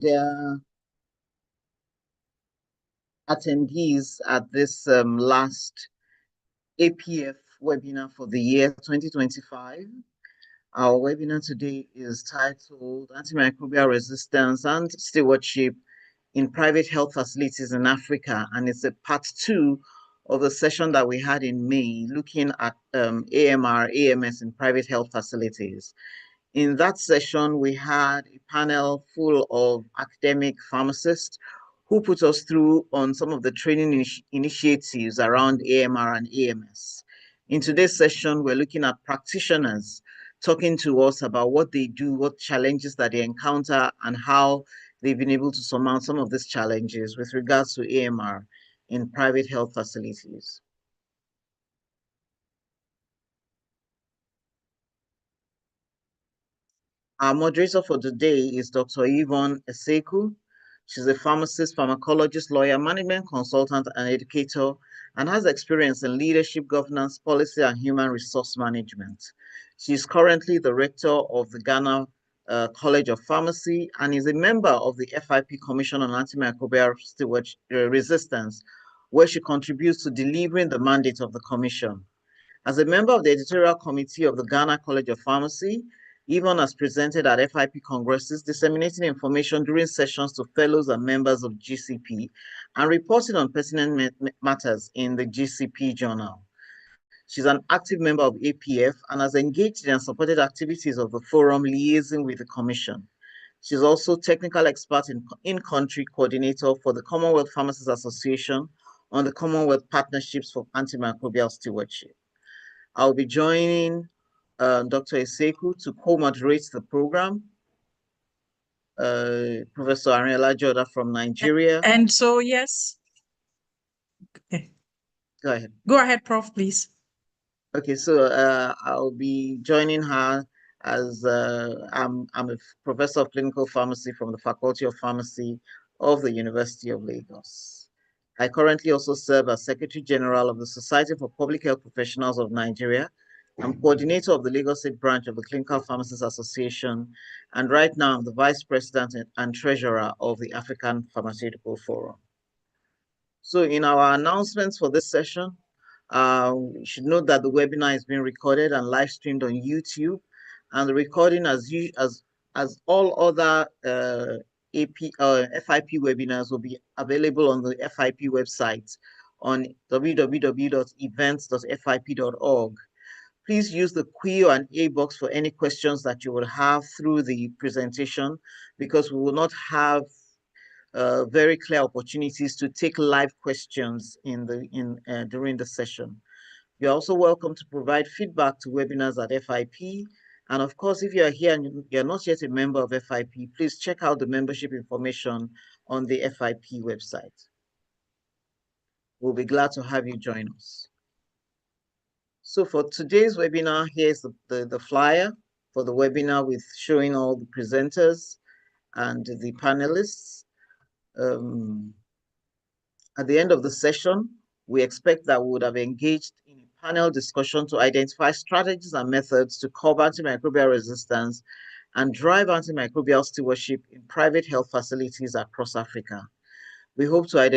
the attendees at this last APF webinar for the year 2025. Our webinar today is titled Antimicrobial Resistance and Stewardship in Private Health Facilities in Africa, and it's a part 2 of the session that we had in May looking at AMR, AMS in private health facilities. In that session, we had a panel full of academic pharmacists who put us through on some of the training initiatives around AMR and AMS. In today's session, we're looking at practitioners talking to us about what they do, what challenges that they encounter, and how they've been able to surmount some of these challenges with regards to AMR in private health facilities. Our moderator for today is Dr. Yvonne Esseku. She's a pharmacist, pharmacologist, lawyer, management consultant, and educator, and has experience in leadership, governance, policy, and human resource management. She is currently the rector of the Ghana College of Pharmacy and is a member of the FIP Commission on Antimicrobial Resistance, where she contributes to delivering the mandate of the commission. As a member of the editorial committee of the Ghana College of Pharmacy, Yvonne has presented at FIP congresses, disseminating information during sessions to fellows and members of GCP, and reporting on pertinent matters in the GCP journal. She's an active member of APF and has engaged in and supported activities of the forum liaising with the Commission. She's also technical expert in-country coordinator for the Commonwealth Pharmacists Association on the Commonwealth Partnerships for Antimicrobial Stewardship. I'll be joining Dr. Esseku to co-moderate the program. Professor Arinola Joda from Nigeria. And so, yes. Okay. Go ahead. Go ahead, Prof, please. Okay, so I'll be joining her as I'm a professor of clinical pharmacy from the Faculty of Pharmacy of the University of Lagos. I currently also serve as Secretary General of the Society for Public Health Professionals of Nigeria. I'm coordinator of the Lagos State branch of the Clinical Pharmacists Association, and right now I'm the Vice President and Treasurer of the African Pharmaceutical Forum. So in our announcements for this session, we should note that the webinar is being recorded and live streamed on YouTube, and the recording, as all other FIP webinars, will be available on the FIP website on www.events.fip.org. Please use the Q&A box for any questions that you will have through the presentation, because we will not have very clear opportunities to take live questions during the session. You're also welcome to provide feedback to webinars at FIP. And of course, if you're here and you're not yet a member of FIP, please check out the membership information on the FIP website. We'll be glad to have you join us. So for today's webinar, here's the flyer for the webinar with showing all the presenters and the panelists. At the end of the session, we expect that we would have engaged in a panel discussion to identify strategies and methods to curb antimicrobial resistance and drive antimicrobial stewardship in private health facilities across Africa. We hope to have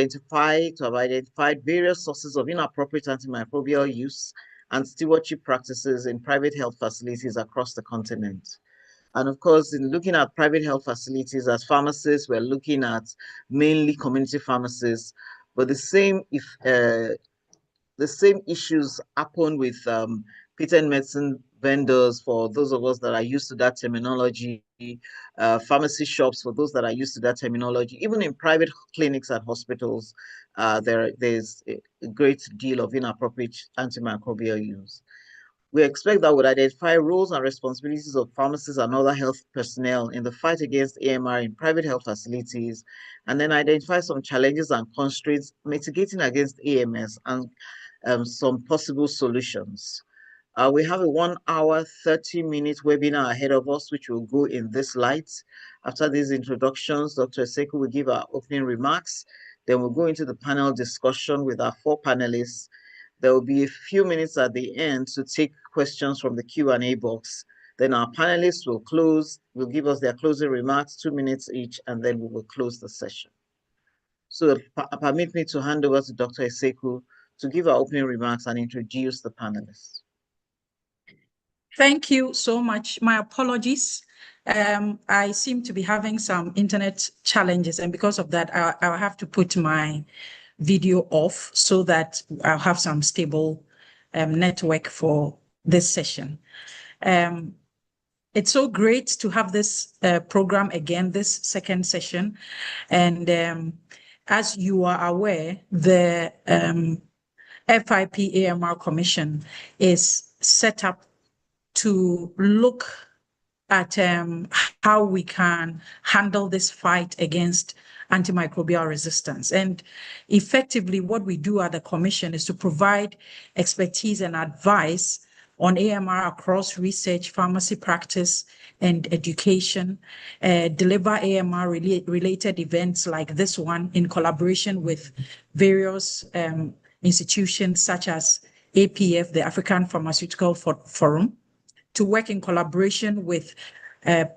identified various sources of inappropriate antimicrobial use and stewardship practices in private health facilities across the continent. And of course, in looking at private health facilities as pharmacists, we're looking at mainly community pharmacies, but the same issues happen with patent medicine vendors, for those of us that are used to that terminology, pharmacy shops for those that are used to that terminology. Even in private clinics and hospitals, there's a great deal of inappropriate antimicrobial use. We expect that would identify roles and responsibilities of pharmacists and other health personnel in the fight against AMR in private health facilities, and then identify some challenges and constraints mitigating against AMS and some possible solutions. We have a 1 hour, 30-minute webinar ahead of us, which will go in this light. After these introductions, Dr. Esseku will give our opening remarks. Then we'll go into the panel discussion with our 4 panelists. There will be a few minutes at the end to take questions from the Q&A box Then our panelists will give us their closing remarks, 2 minutes each, and then we will close the session. So permit me to hand over to Dr. Esseku to give our opening remarks and introduce the panelists. Thank you so much. My apologies. I seem to be having some internet challenges, and because of that, I'll have to put my video off so that I'll have some stable network for this session. It's so great to have this program again, this second session. And as you are aware, the FIP AMR Commission is set up to look at how we can handle this fight against antimicrobial resistance. And effectively, what we do at the Commission is to provide expertise and advice on AMR across research, pharmacy practice, and education, deliver AMR related events like this one in collaboration with various institutions such as APF, the African Pharmaceutical Forum, to work in collaboration with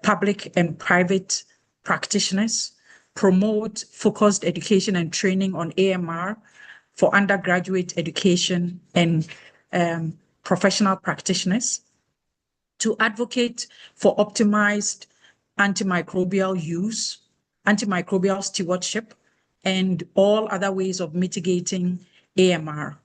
public and private practitioners, promote focused education and training on AMR for undergraduate education and professional practitioners, to advocate for optimized antimicrobial use, antimicrobial stewardship, and all other ways of mitigating AMR.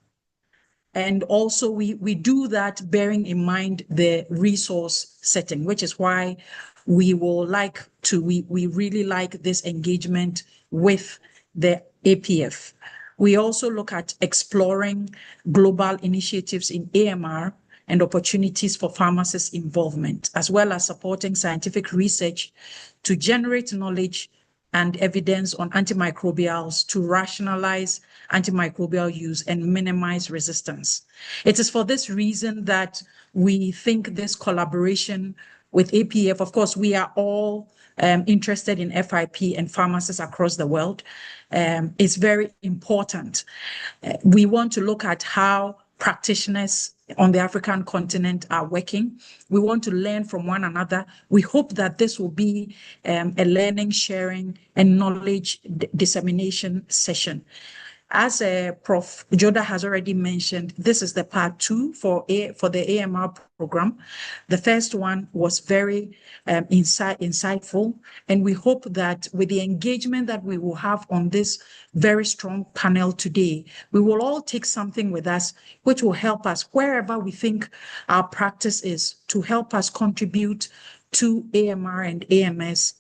And also we do that bearing in mind the resource setting, which is why we really like this engagement with the APF. We also look at exploring global initiatives in AMR and opportunities for pharmacists' involvement, as well as supporting scientific research to generate knowledge and evidence on antimicrobials to rationalize antimicrobial use and minimize resistance. It is for this reason that we think this collaboration with APF, of course, we are all interested in FIP and pharmacists across the world, is very important. We want to look at how practitioners on the African continent are working. We want to learn from one another. We hope that this will be a learning, sharing, and knowledge dissemination session. As Prof. Joda has already mentioned, this is the part 2 for the AMR program. The first one was very insightful, and we hope that with the engagement that we will have on this very strong panel today, we will all take something with us, which will help us wherever we think our practice is, to help us contribute to AMR and AMS.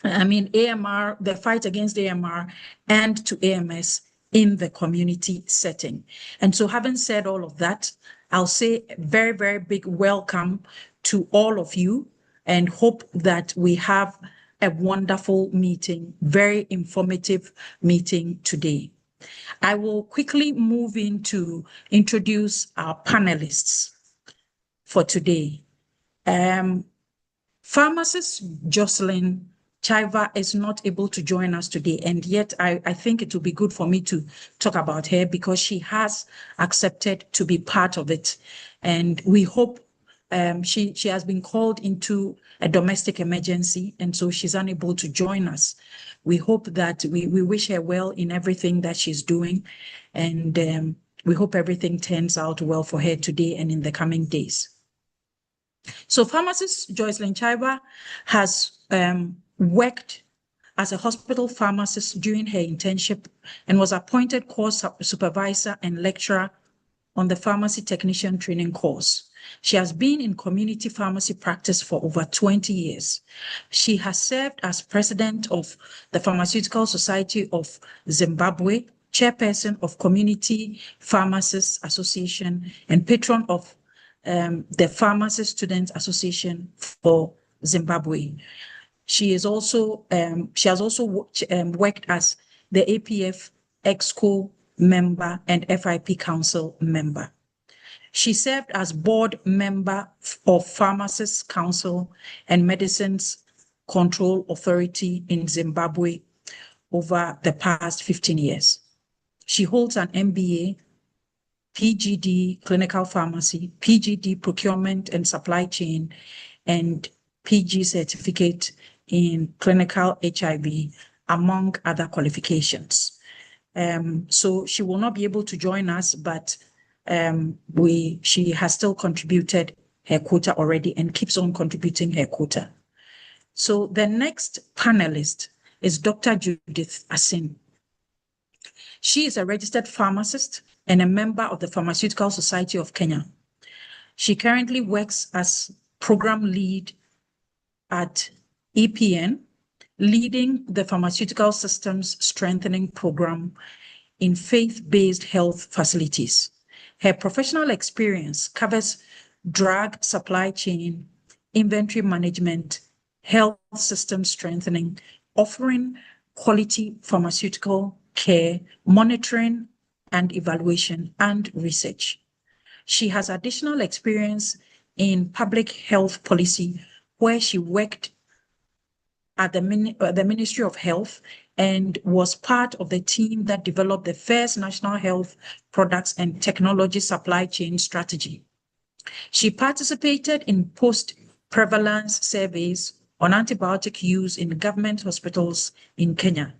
I mean, AMR, the fight against AMR, and to AMS in the community setting. And so having said all of that, I'll say a very, very big welcome to all of you and hope that we have a wonderful meeting, very informative meeting today. I will quickly move in to introduce our panelists for today. Pharmacist Jocelyn Chaibva is not able to join us today, and yet I think it will be good for me to talk about her because she has accepted to be part of it. And we hope she has been called into a domestic emergency, and so she's unable to join us. We hope that we wish her well in everything that she's doing, and we hope everything turns out well for her today and in the coming days. So pharmacist Jocelyn Chaibva has worked as a hospital pharmacist during her internship and was appointed course supervisor and lecturer on the pharmacy technician training course. She has been in community pharmacy practice for over 20 years. She has served as president of the Pharmaceutical Society of Zimbabwe, chairperson of Community Pharmacists Association, and patron of the Pharmacy Students Association for Zimbabwe. She has also worked as the APF Exco member and FIP Council member. She served as board member of Pharmacists Council and Medicines Control Authority in Zimbabwe over the past 15 years. She holds an MBA, PGD Clinical Pharmacy, PGD Procurement and Supply Chain, and PG certificate in clinical HIV, among other qualifications. So she will not be able to join us, but she has still contributed her quota already and keeps on contributing her quota. So the next panelist is Dr. Judy Asin. She is a registered pharmacist and a member of the Pharmaceutical Society of Kenya. She currently works as program lead at EPN, leading the Pharmaceutical Systems Strengthening Program in faith-based health facilities. Her professional experience covers drug supply chain, inventory management, health system strengthening, offering quality pharmaceutical care, monitoring and evaluation, and research. She has additional experience in public health policy, where she worked at the Ministry of Health and was part of the team that developed the first national health products and technology supply chain strategy. She participated in post-prevalence surveys on antibiotic use in government hospitals in Kenya.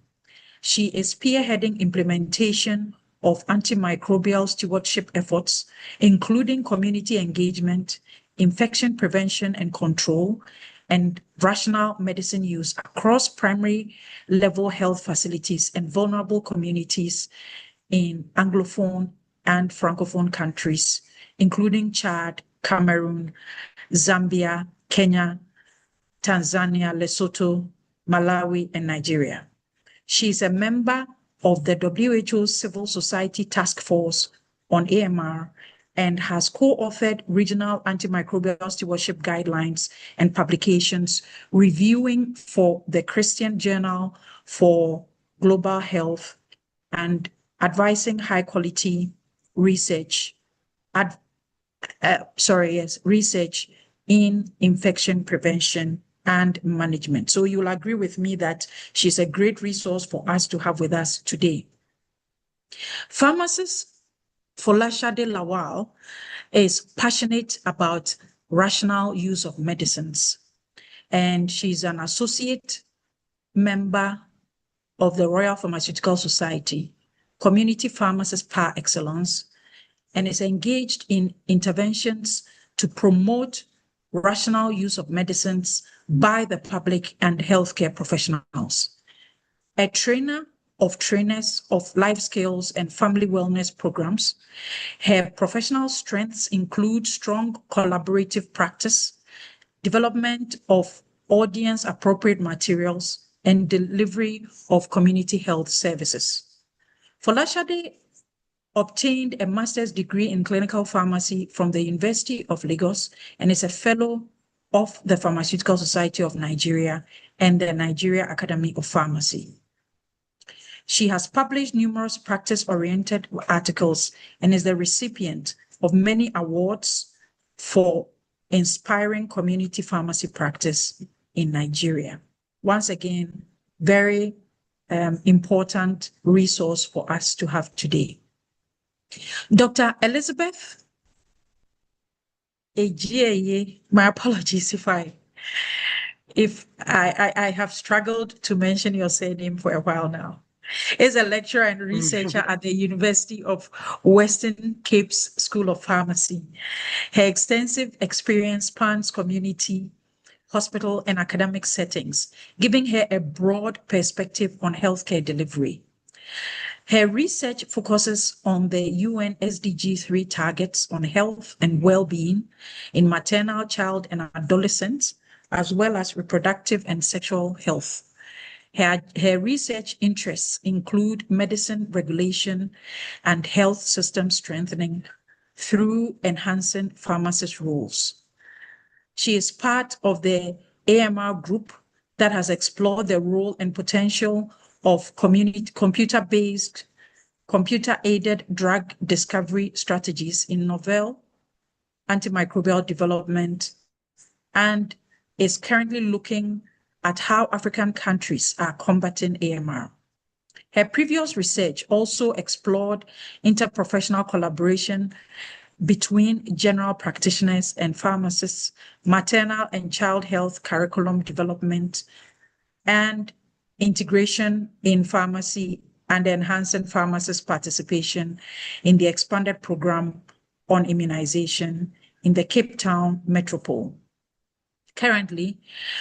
She is spearheading implementation of antimicrobial stewardship efforts, including community engagement, infection prevention and control, and rational medicine use across primary level health facilities and vulnerable communities in Anglophone and Francophone countries, including Chad, Cameroon, Zambia, Kenya, Tanzania, Lesotho, Malawi, and Nigeria. She is a member of the WHO Civil Society Task Force on AMR and has co-authored regional antimicrobial stewardship guidelines and publications, reviewing for the Christian Journal for Global Health and advising high-quality research, research in infection prevention and management. So you'll agree with me that she's a great resource for us to have with us today. Pharmacist Folashade Lawal is passionate about rational use of medicines, and she's an associate member of the Royal Pharmaceutical Society, community pharmacist par excellence, and is engaged in interventions to promote rational use of medicines by the public and healthcare professionals. A trainer of trainers of life skills and family wellness programs, her professional strengths include strong collaborative practice, development of audience-appropriate materials, and delivery of community health services. Folashade obtained a master's degree in clinical pharmacy from the University of Lagos and is a fellow of the Pharmaceutical Society of Nigeria and the Nigeria Academy of Pharmacy. She has published numerous practice-oriented articles and is the recipient of many awards for inspiring community pharmacy practice in Nigeria. Once again, very important resource for us to have today. Dr. Elizabeth Ejie, my apologies if I have struggled to mention your surname for a while now, is a lecturer and researcher at the University of Western Cape's School of Pharmacy. Her extensive experience spans community, hospital, and academic settings, giving her a broad perspective on healthcare delivery. Her research focuses on the UN SDG 3 targets on health and well-being in maternal, child, and adolescents, as well as reproductive and sexual health. Her research interests include medicine regulation and health system strengthening through enhancing pharmacist roles. She is part of the AMR group that has explored the role and potential of computer-aided drug discovery strategies in novel antimicrobial development, and is currently looking at how African countries are combating AMR. Her previous research also explored interprofessional collaboration between general practitioners and pharmacists, maternal and child health curriculum development, and integration in pharmacy and enhancing pharmacist participation in the expanded program on immunization in the Cape Town metropole. Currently,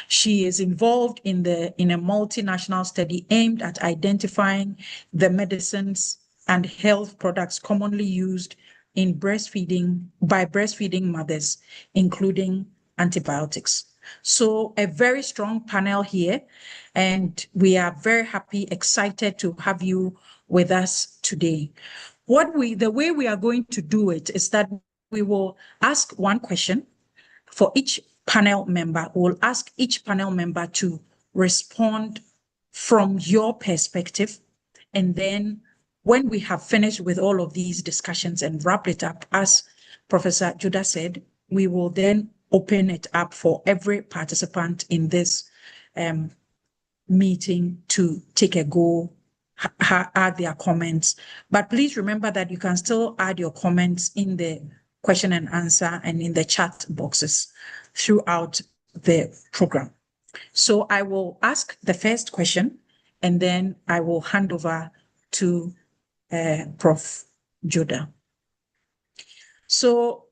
she is involved in a multinational study aimed at identifying the medicines and health products commonly used in breastfeeding by breastfeeding mothers, including antibiotics. So a very strong panel here, and we are very happy, excited to have you with us today. The way we are going to do it is that we will ask one question for each panel member. We'll ask each panel member to respond from your perspective. And then when we have finished with all of these discussions and wrap it up, as Professor Joda said, we will then open it up for every participant in this meeting to take a go, add their comments. But please remember that you can still add your comments in the question and answer and in the chat boxes throughout the program. So I will ask the first question, and then I will hand over to Prof. Joda. So,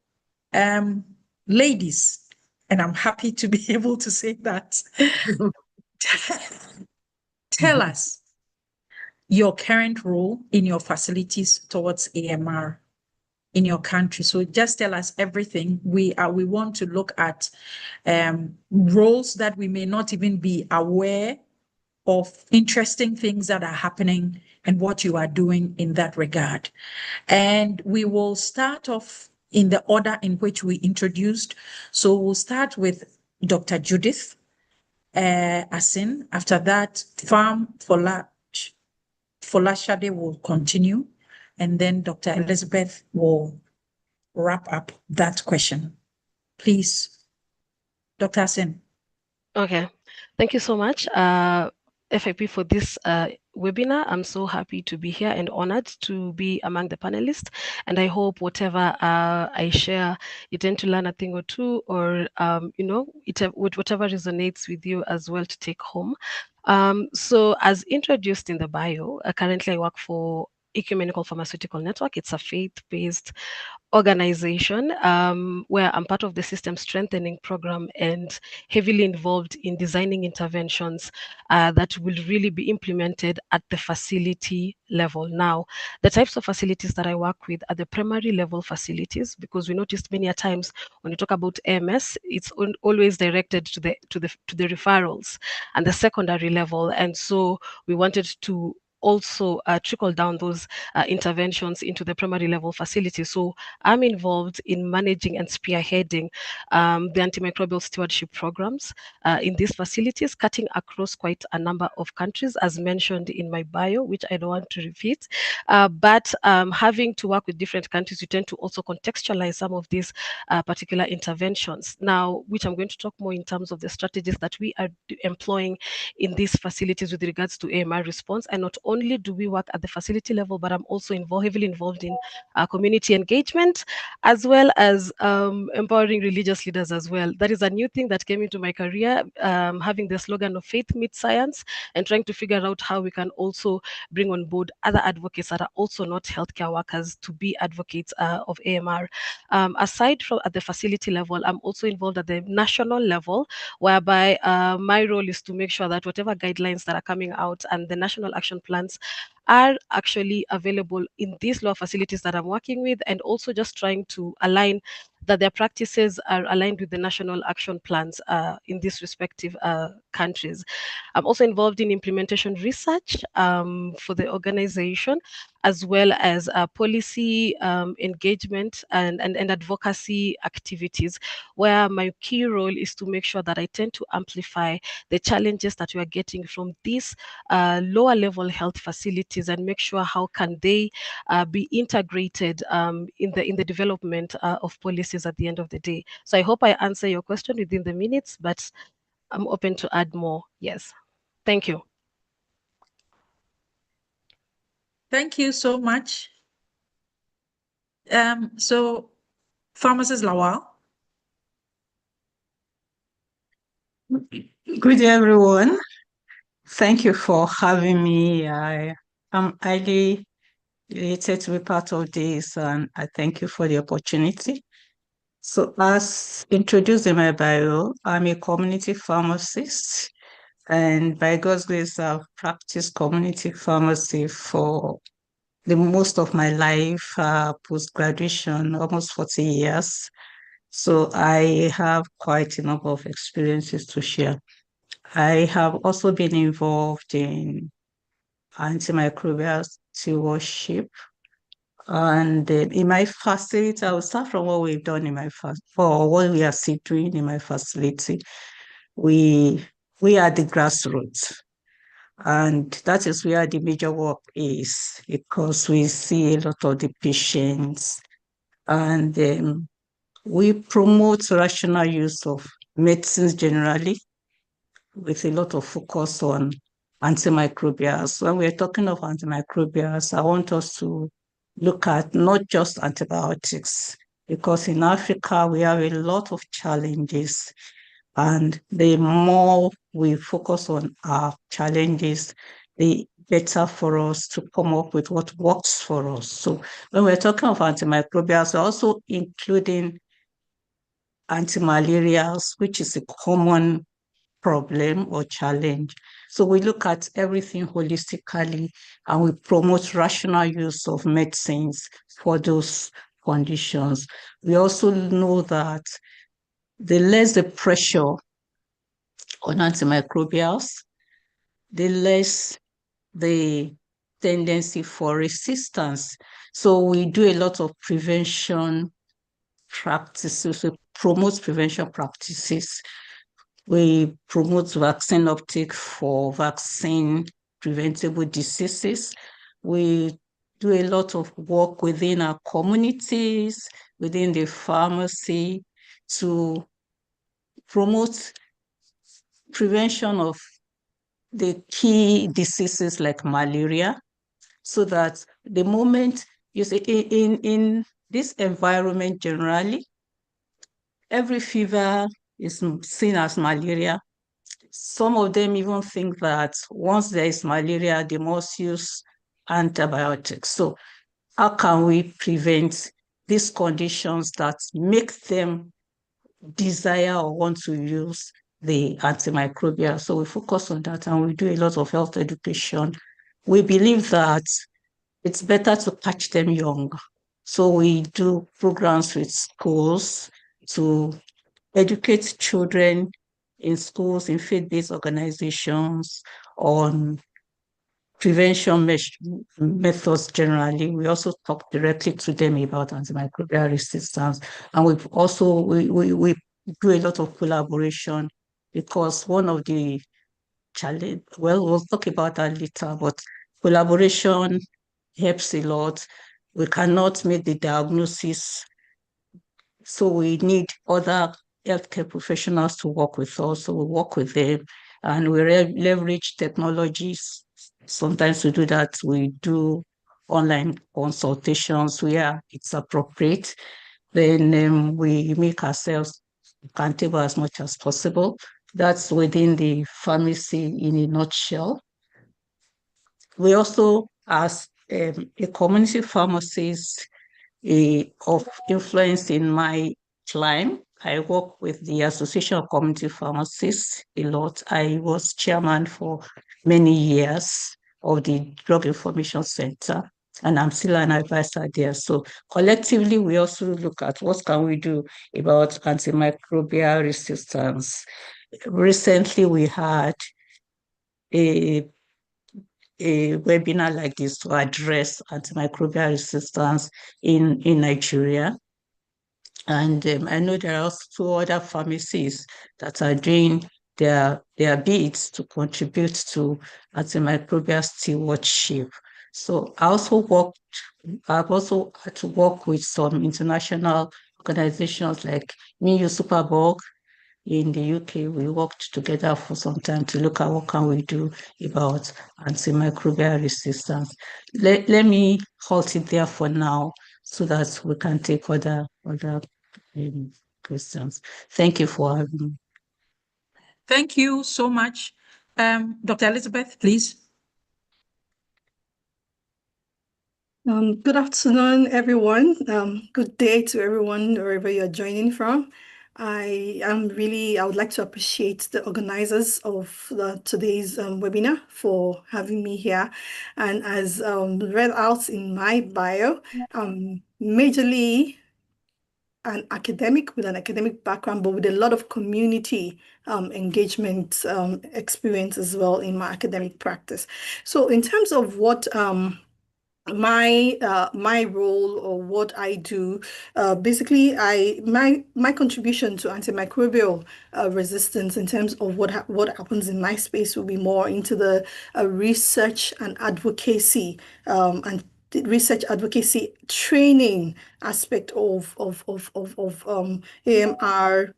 ladies, and I'm happy to be able to say that, tell us your current role in your facilities towards AMR in your country. So just tell us everything. We want to look at roles that we may not even be aware of, interesting things that are happening and what you are doing in that regard. And we will start off in the order in which we introduced. So we'll start with Dr. Judith Asin. After that, Folashade will continue, and then Dr. Elizabeth will wrap up that question. Please, Dr. Asin. Okay, thank you so much, FIP, for this webinar. I'm so happy to be here and honored to be among the panelists. And I hope whatever I share, you tend to learn a thing or two, or, whatever resonates with you as well to take home. So as introduced in the bio, currently I work for Ecumenical Pharmaceutical Network. It's a faith-based organization where I'm part of the system strengthening program and heavily involved in designing interventions that will really be implemented at the facility level. Now, the types of facilities that I work with are the primary level facilities, because we noticed many a times when you talk about AMS, it's always directed to the referrals and the secondary level, and so we wanted to also trickle down those interventions into the primary level facilities. So I'm involved in managing and spearheading the antimicrobial stewardship programs in these facilities, cutting across quite a number of countries, as mentioned in my bio, which I don't want to repeat. But having to work with different countries, you tend to also contextualize some of these particular interventions. Now, which I'm going to talk more in terms of the strategies that we are employing in these facilities with regards to AMR response. And not only do we work at the facility level, but I'm also heavily involved in community engagement, as well as empowering religious leaders as well. That is a new thing that came into my career, having the slogan of faith meets science, and trying to figure out how we can also bring on board other advocates that are also not healthcare workers to be advocates of AMR. Aside from at the facility level, I'm also involved at the national level, whereby my role is to make sure that whatever guidelines that are coming out and the national action plans are actually available in these law facilities that I'm working with, and also just trying to align that their practices are aligned with the national action plans in these respective countries. I'm also involved in implementation research for the organization, as well as policy engagement and advocacy activities, where my key role is to make sure that I tend to amplify the challenges that we are getting from these lower level health facilities, and make sure how can they be integrated in the development of policies at the end of the day. So I hope I answer your question within the minutes, but I'm open to add more. Yes. Thank you. Thank you so much. So Pharmacist Lawal. Good day, everyone. Thank you for having me. I am highly elated to be part of this, and I thank you for the opportunity. So, as introduced in my bio, I'm a community pharmacist, and by God's grace, I've practiced community pharmacy for the most of my life, post-graduation, almost 40 years. So I have quite a number of experiences to share. I have also been involved in antimicrobial stewardship. And in my facility, I will start from what we've done in what we are still doing in my facility. We are the grassroots. And that is where the major work is, because we see a lot of the patients, and we promote rational use of medicines generally, with a lot of focus on antimicrobials. When we're talking of antimicrobials, I want us to look at not just antibiotics, because in Africa, we have a lot of challenges. And the more we focus on our challenges, the better for us to come up with what works for us. So when we're talking of antimicrobials, we're also including antimalarials, which is a common problem or challenge. So we look at everything holistically, and we promote rational use of medicines for those conditions. We also know that the less the pressure on antimicrobials, the less the tendency for resistance. So we do a lot of prevention practices, we promote prevention practices. We promote vaccine uptake for vaccine preventable diseases. We do a lot of work within our communities, within the pharmacy, to promote prevention of the key diseases like malaria, so that the moment you see in this environment generally, every fever is seen as malaria. Some of them even think that once there is malaria, they must use antibiotics. So how can we prevent these conditions that make them desire or want to use the antimicrobial? So we focus on that, and we do a lot of health education. We believe that it's better to catch them young. So we do programs with schools to educate children in schools, in faith-based organizations, on prevention methods generally. We also talk directly to them about antimicrobial resistance. And we've also, we do a lot of collaboration, because one of the challenge, well, we'll talk about that later, but collaboration helps a lot. We cannot make the diagnosis, so we need other healthcare professionals to work with us. So we work with them, and we leverage technologies. Sometimes to do that, we do online consultations where it's appropriate. Then we make ourselves accountable as much as possible. That's within the pharmacy in a nutshell. We also, as a community pharmacist of influence in my climb, I work with the Association of Community Pharmacists a lot. I was chairman for many years of the Drug Information Center, and I'm still an advisor there. So collectively, we also look at what can we do about antimicrobial resistance. Recently, we had a webinar like this to address antimicrobial resistance in Nigeria. And I know there are also 2 other pharmacies that are doing their bits to contribute to antimicrobial stewardship. So I've also had to work with some international organizations like MIU Superbug. In the UK, we worked together for some time to look at what can we do about antimicrobial resistance. Let me halt it there for now, so that we can take other questions. Thank you for having me. Thank you so much. Dr. Elizabeth, please. Good afternoon, everyone. Good day to everyone, wherever you're joining from. I would like to appreciate the organizers of today's webinar for having me here. And as read out in my bio, majorly an academic with an academic background, but with a lot of community engagement experience as well in my academic practice. So in terms of what my role or what I do, basically my contribution to antimicrobial resistance in terms of what happens in my space will be more into the research and advocacy and the research advocacy training aspect of AMR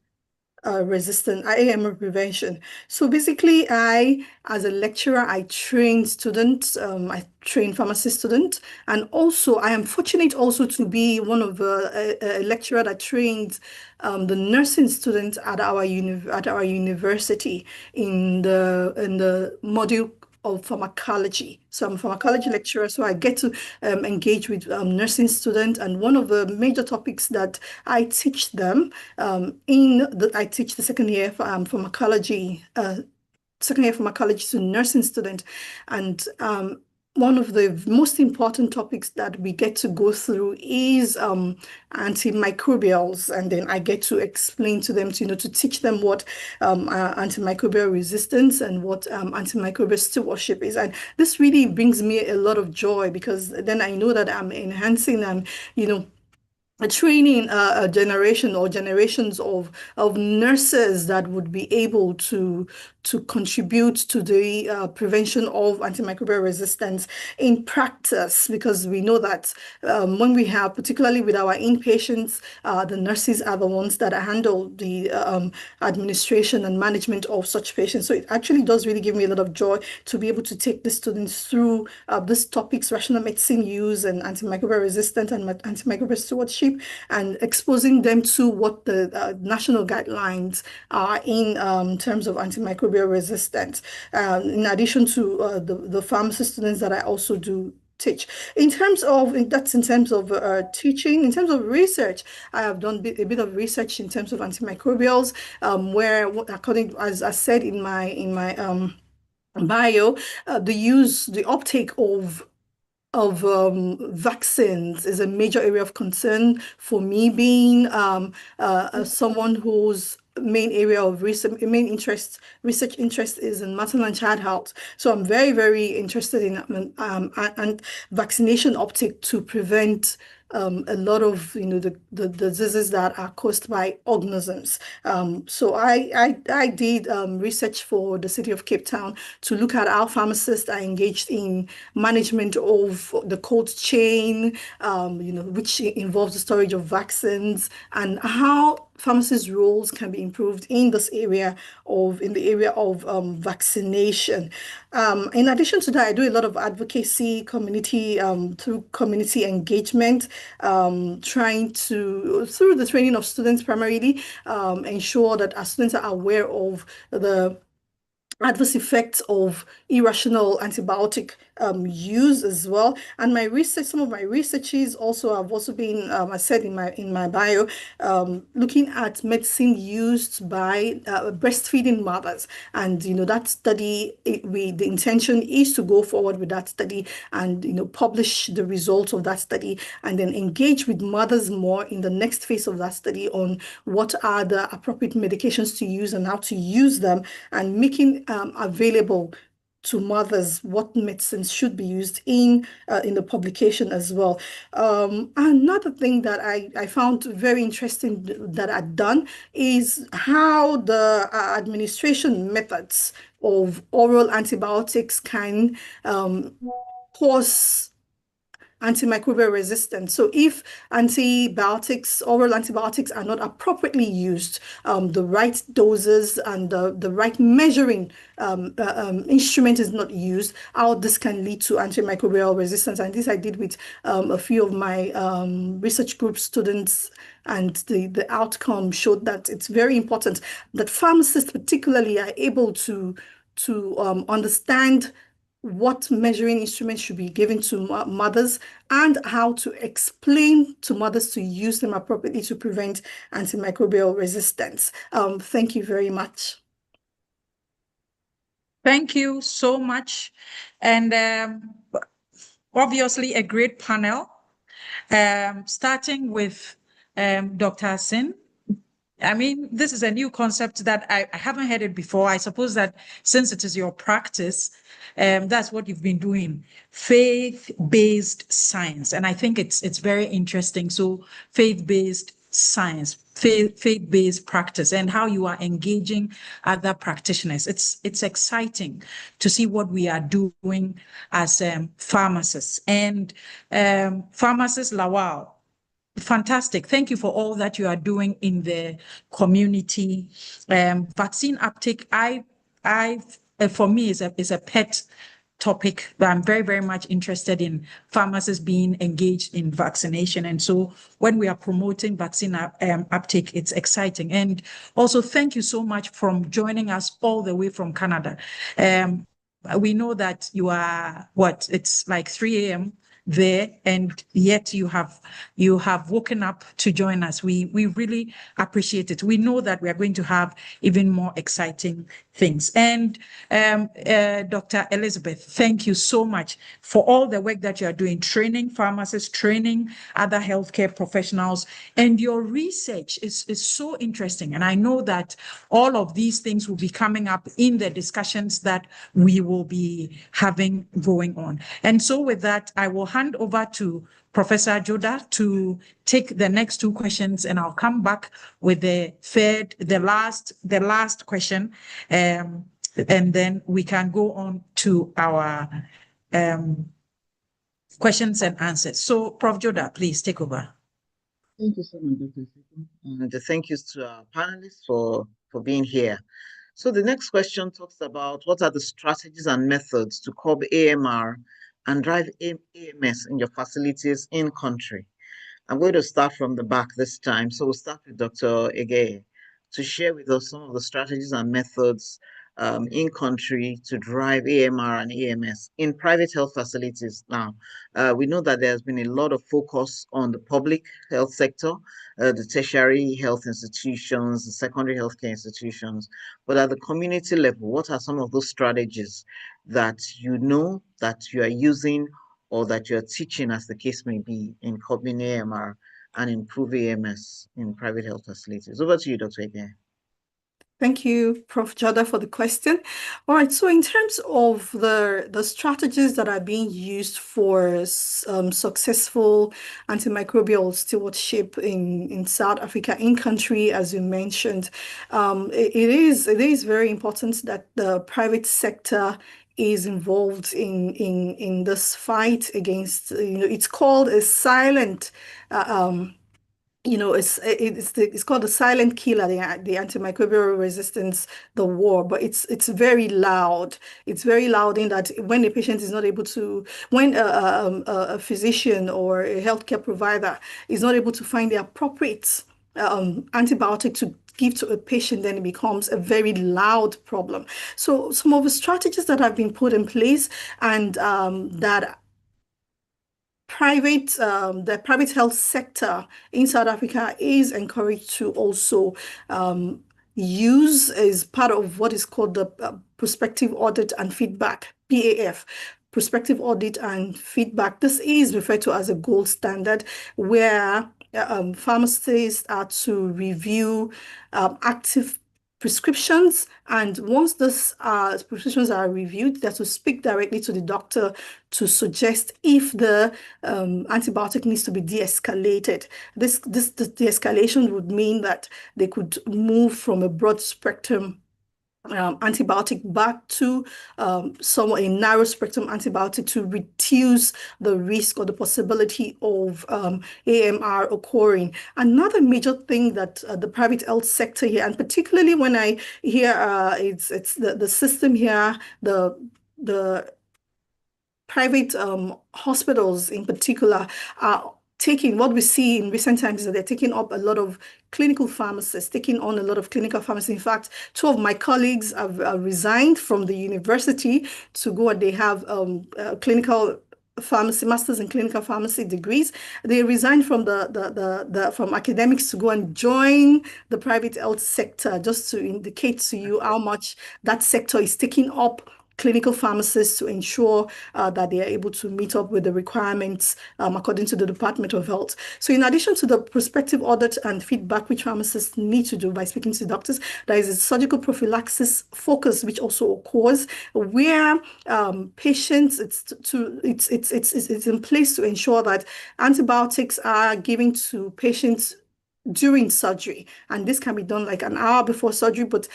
AMR prevention. So basically, as a lecturer, I train students, I train pharmacist students, and also I am fortunate also to be one of a lecturer that trains the nursing students at our university in the module of pharmacology. So I'm a pharmacology lecturer, so I get to engage with nursing students. And one of the major topics that I teach them I teach the second year pharmacology, to nursing student. And one of the most important topics that we get to go through is antimicrobials, and then I get to explain to them to teach them what antimicrobial resistance and what antimicrobial stewardship is. And this really brings me a lot of joy, because then I know that I'm enhancing and training a generation or generations of nurses that would be able to contribute to the prevention of antimicrobial resistance in practice, because we know that when we have, particularly with our inpatients, the nurses are the ones that handle the administration and management of such patients. So it actually does really give me a lot of joy to be able to take the students through these topics: rational medicine use and antimicrobial resistance and antimicrobial stewardship, and exposing them to what the national guidelines are in terms of antimicrobial resistance, in addition to the pharmacy students that I also do teach. In terms of teaching. In terms of research, I have done a bit of research in terms of antimicrobials, where, according, as I said in my bio, the uptake of vaccines is a major area of concern for me, being someone whose main area of research interest is in maternal and child health. So I'm very, very interested in and vaccination uptake to prevent a lot of the diseases that are caused by organisms. So I did research for the city of Cape Town to look at how pharmacists are engaged in management of the cold chain, which involves the storage of vaccines, and how pharmacists' roles can be improved in the area of vaccination. In addition to that, I do a lot of advocacy through community engagement, trying to, through the training of students primarily, ensure that our students are aware of the adverse effects of irrational antibiotic use as well. And some of my researches have also been, I said in my bio, looking at medicine used by breastfeeding mothers. And that study, the intention is to go forward with that study and publish the results of that study, and then engage with mothers more in the next phase of that study on what are the appropriate medications to use and how to use them, and making available to mothers what medicines should be used in the publication as well. Another thing that I found very interesting that I've done is how the administration methods of oral antibiotics can cause antimicrobial resistance. So if oral antibiotics are not appropriately used, the right doses and the right measuring instrument is not used, how this can lead to antimicrobial resistance. And this I did with a few of my research group students, and the outcome showed that it's very important that pharmacists particularly are able to understand what measuring instruments should be given to mothers and how to explain to mothers to use them appropriately to prevent antimicrobial resistance. Thank you very much. Thank you so much. And obviously a great panel, starting with Dr. Asin. I mean, this is a new concept that I haven't heard it before. I suppose that since it is your practice, that's what you've been doing, faith-based science. And I think it's very interesting. So faith-based science, faith-based practice, and how you are engaging other practitioners. It's exciting to see what we are doing as pharmacists. And pharmacist Lawal, fantastic. Thank you for all that you are doing in the community. Vaccine uptake, for me, is a pet topic, but I'm very, very much interested in pharmacists being engaged in vaccination. And so when we are promoting vaccine uptake, it's exciting. And also, thank you so much for joining us all the way from Canada. We know that you are, it's like 3 a.m. there, and yet you have woken up to join us. We really appreciate it. We know that we are going to have even more exciting things. And Dr. Elizabeth, thank you so much for all the work that you are doing, training pharmacists, training other healthcare professionals, and your research is so interesting. And I know that all of these things will be coming up in the discussions that we will be having going on. And so with that, I will hand over to Professor Joda to take the next two questions, and I'll come back with the last question, and then we can go on to our questions and answers. So, Prof. Joda, please take over. Thank you so much, Dr. Esseku. And thank you to our panelists for being here. So the next question talks about what are the strategies and methods to curb AMR and drive AMS in your facilities in country. I'm going to start from the back this time. So we'll start with Dr. Ege to share with us some of the strategies and methods in country to drive AMR and AMS in private health facilities. Now, we know that there's been a lot of focus on the public health sector, the tertiary health institutions, the secondary healthcare institutions, but at the community level, what are some of those strategies that you know that you are using or that you're teaching, as the case may be, in curbing AMR and improve AMS in private health facilities? Over to you, Dr. Ege. Thank you, Prof. Joda, for the question. All right, so in terms of the strategies that are being used for successful antimicrobial stewardship in South Africa, in country, as you mentioned, it is very important that the private sector is involved in this fight against, it's called a silent it's called the silent killer, the antimicrobial resistance, the war, but it's very loud. It's very loud in that when a patient is not able to, when a physician or a healthcare provider is not able to find the appropriate antibiotic to give to a patient, then it becomes a very loud problem. So some of the strategies that have been put in place and that the private health sector in South Africa is encouraged to also use as part of what is called the prospective audit and feedback, PAF. Prospective audit and feedback. This is referred to as a gold standard, where pharmacists are to review active prescriptions, and once those prescriptions are reviewed, they're to speak directly to the doctor to suggest if the antibiotic needs to be de-escalated. This de-escalation would mean that they could move from a broad spectrum antibiotic back to a narrow spectrum antibiotic to reduce the risk or the possibility of AMR occurring. Another major thing that the private health sector here, and particularly when I hear it's the system here, the private hospitals in particular are taking, what we see in recent times is that they're taking up a lot of clinical pharmacists, taking on a lot of clinical pharmacists. In fact, two of my colleagues have resigned from the university to go, and they have clinical pharmacy, masters in clinical pharmacy degrees. They resigned from from academics to go and join the private health sector, just to indicate to you how much that sector is taking up clinical pharmacists to ensure that they are able to meet up with the requirements according to the Department of Health. So in addition to the prospective audit and feedback which pharmacists need to do by speaking to doctors, there is a surgical prophylaxis focus which also occurs where patients, it's in place to ensure that antibiotics are given to patients during surgery, and this can be done like an hour before surgery, but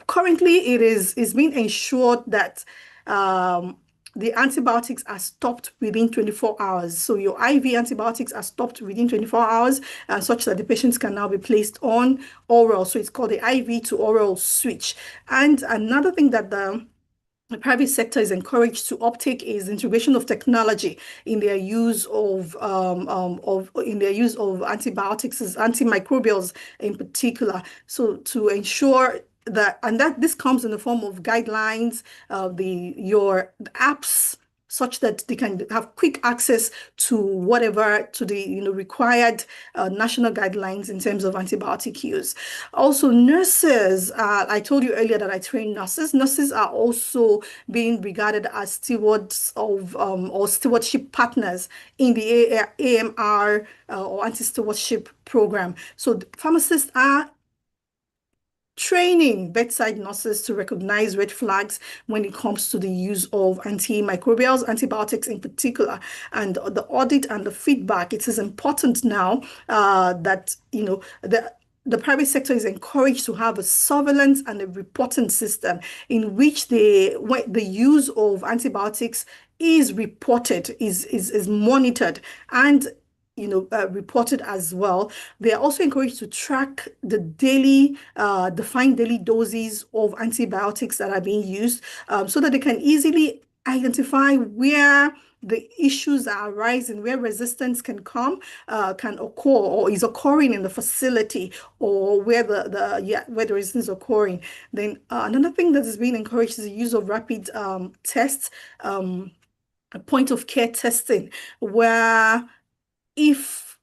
currently it is being ensured that the antibiotics are stopped within 24 hours. So your IV antibiotics are stopped within 24 hours, such that the patients can now be placed on oral. So it's called the IV to oral switch. And another thing that the private sector is encouraged to uptake is integration of technology in their use of antibiotics, antimicrobials in particular. So to ensure that, and that this comes in the form of guidelines, your apps, such that they can have quick access to the required national guidelines in terms of antibiotic use. Also, nurses, I told you earlier that I train nurses. Nurses are also being regarded as stewards of or stewardship partners in the AMR or anti-stewardship program. So pharmacists are training bedside nurses to recognize red flags when it comes to the use of antimicrobials, antibiotics in particular, and the audit and the feedback. It is important now that the private sector is encouraged to have a surveillance and a reporting system in which the use of antibiotics is reported, is monitored, and reported as well. They are also encouraged to track the defined daily doses of antibiotics that are being used, so that they can easily identify where the issues are arising, where resistance can occur or is occurring in the facility, or where the resistance is occurring. Then another thing that is being encouraged is the use of rapid tests, point of care testing, where if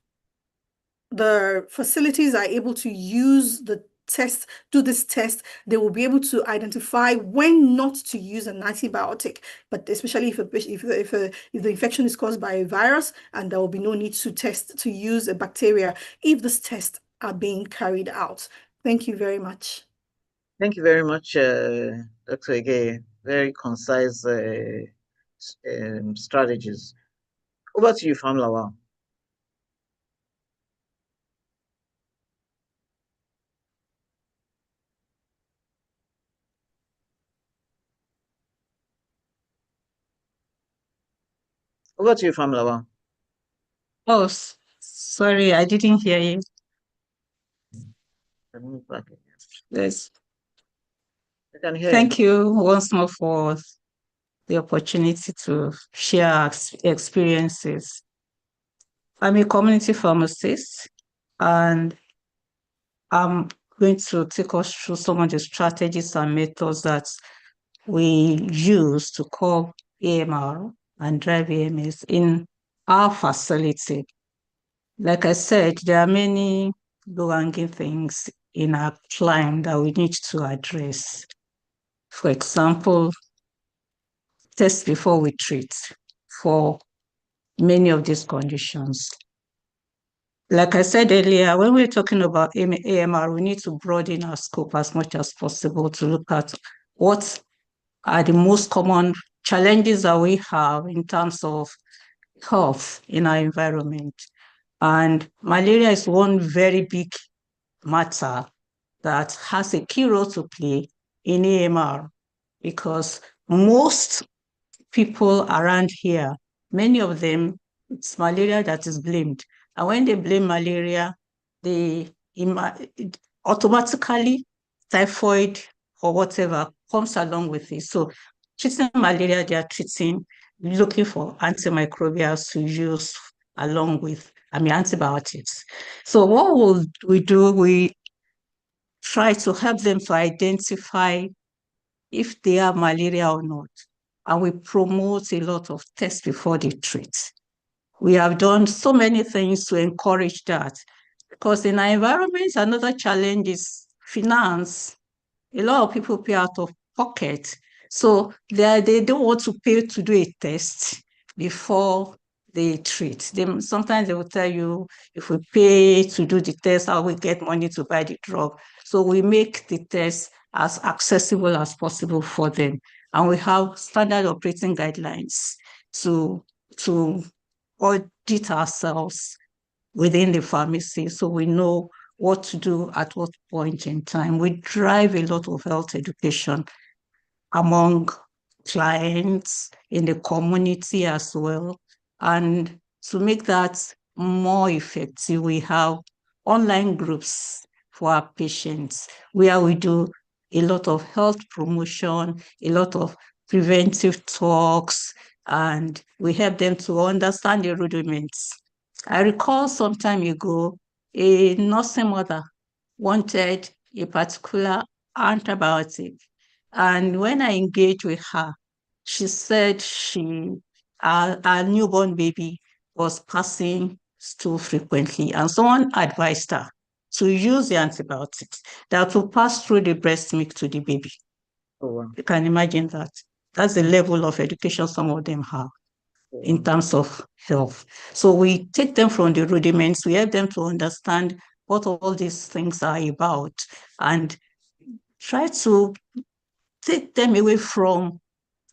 the facilities are able to use the test, do this test, they will be able to identify when not to use an antibiotic, but especially if the infection is caused by a virus, and there will be no need to use a bacteria if these tests are being carried out. Thank you very much. Thank you very much, Dr. Ege. Very concise strategies. Over to you, Famlawa. Over to you, Famlawa. Oh, sorry, I didn't hear you. Yes. I can hear Thank you once more for the opportunity to share our experiences. I'm a community pharmacist, and I'm going to take us through some of the strategies and methods that we use to curb AMR and drive AMS in our facility. Like I said, there are many low-hanging things in our climb that we need to address. For example, test before we treat for many of these conditions. Like I said earlier, when we're talking about AMR, we need to broaden our scope as much as possible to look at what are the most common challenges that we have in terms of health in our environment. And malaria is one very big matter that has a key role to play in AMR, because most people around here, many of them, it's malaria that is blamed. And when they blame malaria, they automatically typhoid or whatever comes along with it. So treating malaria, they are looking for antimicrobials to use along with, antibiotics. So what we do, we try to help them to identify if they have malaria or not. And we promote a lot of tests before they treat. We have done so many things to encourage that, because in our environment, another challenge is finance. A lot of people pay out of pocket. So they don't want to pay to do a test before they treat. Sometimes they will tell you, if we pay to do the test, how we get money to buy the drug. So we make the test as accessible as possible for them. And we have standard operating guidelines to audit ourselves within the pharmacy, so we know what to do at what point in time. We drive a lot of health education among clients in the community as well. And to make that more effective, we have online groups for our patients where we do a lot of health promotion, a lot of preventive talks, and we help them to understand the rudiments. I recall some time ago, a nursing mother wanted a particular antibiotic. And when I engaged with her, she said her newborn baby was passing stool frequently, and someone advised her to use the antibiotics that will pass through the breast milk to the baby. Oh, wow. You can imagine that. That's the level of education some of them have in terms of health. So we take them from the rudiments, we help them to understand what all these things are about, and try to take them away from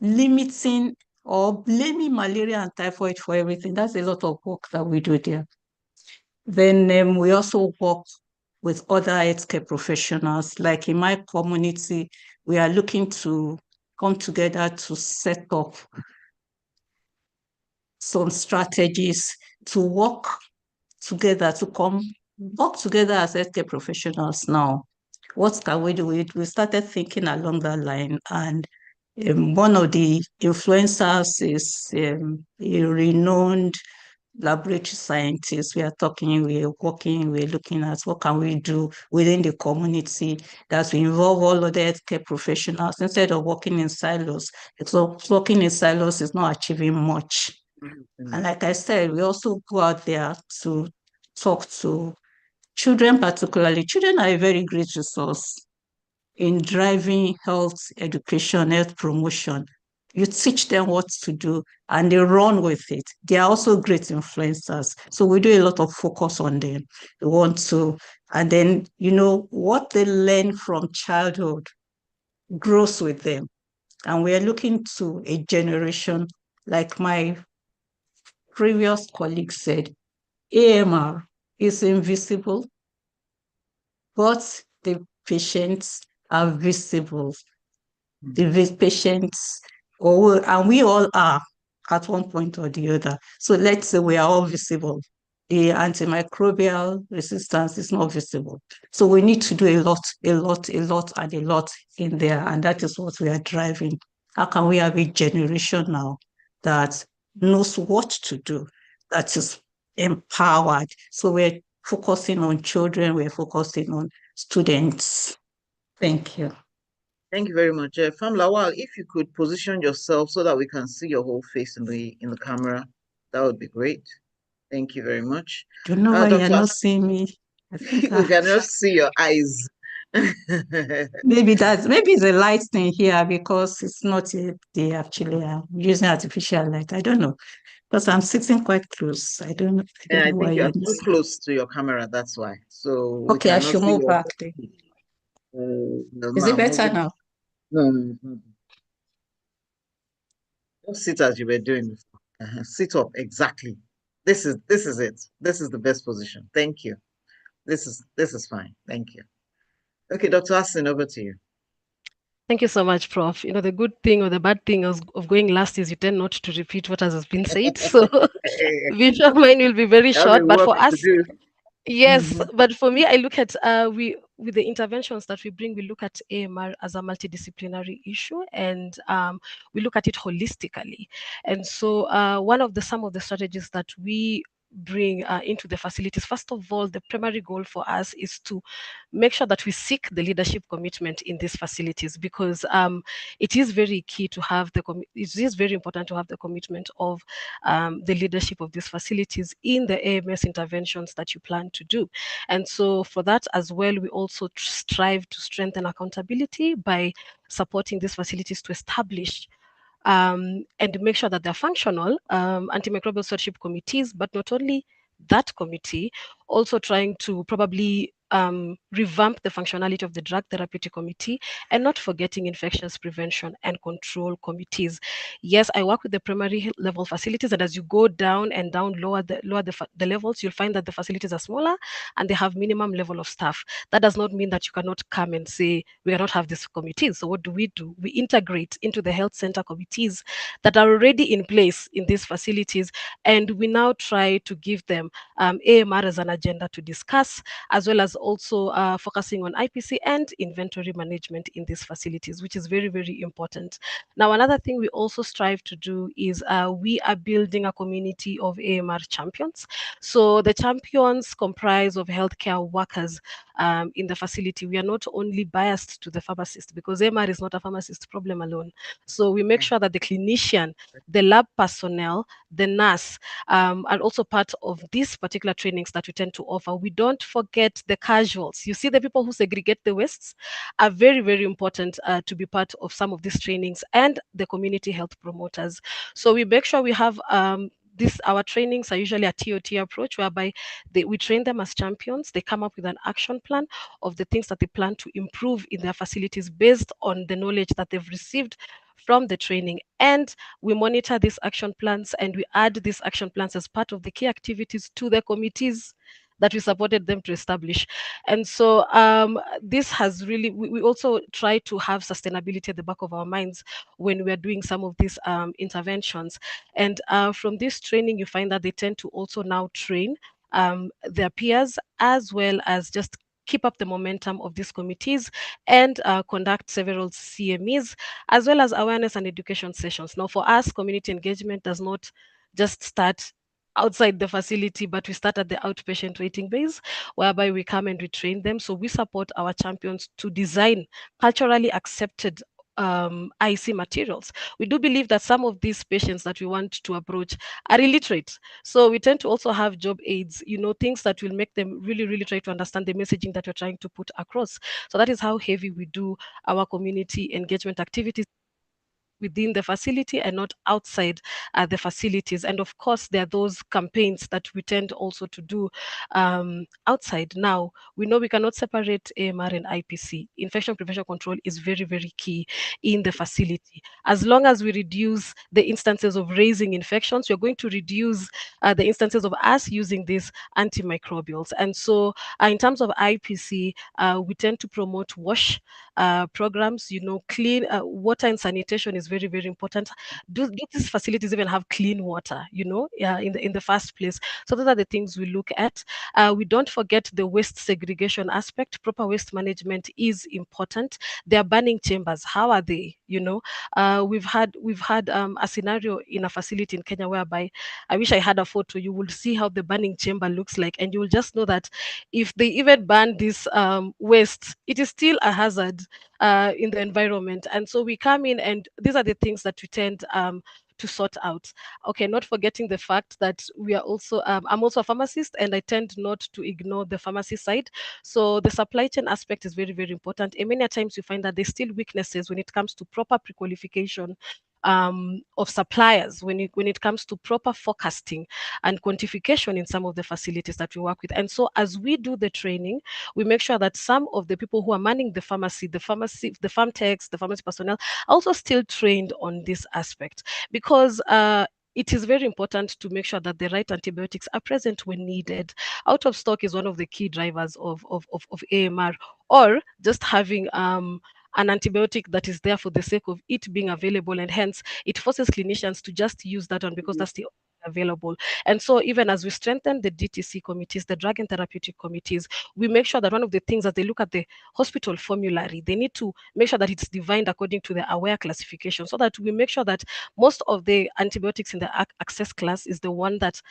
limiting or blaming malaria and typhoid for everything. That's a lot of work that we do there. Then we also work with other healthcare professionals. Like in my community, we are looking to come together to set up some strategies to work together, work together as healthcare professionals now. What can we do? We started thinking along that line, and one of the influencers is a renowned laboratory scientist. We are working, we're looking at what can we do within the community that will involve all of the healthcare professionals instead of working in silos. So working in silos is not achieving much. Mm-hmm. And like I said, we also go out there to talk to children, particularly. Children are a very great resource in driving health education, health promotion. You teach them what to do and they run with it. They are also great influencers. So we do a lot of focus on them. We want to, and then, what they learn from childhood grows with them. And we are looking to a generation, like my previous colleague said, AMR is invisible, but the patients are visible. The patients, and we all are at one point or the other. So let's say we are all visible. The antimicrobial resistance is not visible. So we need to do a lot in there. And that is what we are driving. How can we have a generation now that knows what to do, that is empowered? So we're focusing on children, we're focusing on students. Thank you. Thank you very much. Fam Lawal, if you could position yourself so that we can see your whole face in the camera, that would be great. Thank you very much. Do you know why you're not seeing me? I think we cannot see your eyes. Maybe it's a light thing here because it's not they actually are using artificial light. I don't know. Because I'm sitting quite close. I don't know why you're too close to your camera, that's why. So okay, I should move back there. No, is it better now? No, it's not. Just sit as you were doing before. Sit up, exactly. This is it. This is the best position. Thank you. This is fine. Thank you. Okay, Dr. Asin, over to you. Thank you so much, Prof. The good thing or the bad thing of going last is you tend not to repeat what has been said. So visual mine will be very That'll be short, but work for to us, do. yes, Mhm. but for me, I look at we with the interventions that we bring, we look at AMR as a multidisciplinary issue, and we look at it holistically. And so, one of some of the strategies that we bring into the facilities, first of all, the primary goal for us is to make sure that we seek the leadership commitment in these facilities, because it is very key to have it is very important to have the commitment of the leadership of these facilities in the AMS interventions that you plan to do. And so for that as well, we also strive to strengthen accountability by supporting these facilities to establish and make sure that they're functional antimicrobial stewardship committees, but not only that committee, also trying to probably revamp the functionality of the drug therapeutic committee, and not forgetting infectious prevention and control committees. Yes, I work with the primary level facilities, and as you go down and down lower the levels, you'll find that the facilities are smaller and they have minimum level of staff. That does not mean that you cannot come and say we cannot have these committees. So what do? We integrate into the health center committees that are already in place in these facilities, and we now try to give them AMR as an agenda to discuss, as well as also focusing on IPC and inventory management in these facilities, which is very, very important. Now, another thing we also strive to do is we are building a community of AMR champions. So the champions comprise of healthcare workers in the facility. We are not only biased to the pharmacist, because AMR is not a pharmacist problem alone. So we make sure that the clinician, the lab personnel, the nurse are also part of these particular trainings that we tend to offer. We don't forget the casuals. You see, the people who segregate the wastes are very, very important to be part of some of these trainings, and the community health promoters. So we make sure we have our trainings are usually a TOT approach, whereby we train them as champions. They come up with an action plan of the things that they plan to improve in their facilities based on the knowledge that they've received from the training. And we monitor these action plans, and we add these action plans as part of the key activities to the committees that we supported them to establish. And so this has really, we also try to have sustainability at the back of our minds when we are doing some of these interventions. And from this training, you find that they tend to also now train their peers, as well as just keep up the momentum of these committees, and conduct several CMEs, as well as awareness and education sessions. Now, for us, community engagement does not just start outside the facility, but we start at the outpatient waiting bays, whereby we come and we train them. So we support our champions to design culturally accepted IC materials. We do believe that some of these patients that we want to approach are illiterate. So we tend to also have job aids, things that will make them really, really try to understand the messaging that we're trying to put across. So that is how heavy we do our community engagement activities within the facility and not outside the facilities. And of course, there are those campaigns that we tend also to do outside. Now, we know we cannot separate AMR and IPC. Infection prevention control is very, very key in the facility. As long as we reduce the instances of raising infections, we're going to reduce the instances of us using these antimicrobials. And so in terms of IPC, we tend to promote WASH programs. Clean water and sanitation is very, very important. Do these facilities even have clean water, in the first place? So those are the things we look at. We don't forget the waste segregation aspect. Proper waste management is important. There are burning chambers. How are they? We've had a scenario in a facility in Kenya whereby, I wish I had a photo. You will see how the burning chamber looks like, and you will just know that if they even burn this waste, it is still a hazard in the environment. And so we come in, and these are the things that we tend to sort out. Okay, not forgetting the fact that we are also, I'm also a pharmacist, and I tend not to ignore the pharmacy side. So the supply chain aspect is very, very important. And many times you find that there's still weaknesses when it comes to proper pre-qualification of suppliers, when it comes to proper forecasting and quantification in some of the facilities that we work with. And so as we do the training, we make sure that some of the people who are manning the pharmacy, the farm techs, the pharmacy personnel, are also still trained on this aspect, because it is very important to make sure that the right antibiotics are present when needed. Out of stock is one of the key drivers of AMR, or just having an antibiotic that is there for the sake of it being available, and hence it forces clinicians to just use that one because that's the available. And so even as we strengthen the DTC committees, the drug and therapeutic committees, we make sure that one of the things that they look at the hospital formulary, they need to make sure that it's divined according to the AWARE classification, so that we make sure that most of the antibiotics in the access class is the one that,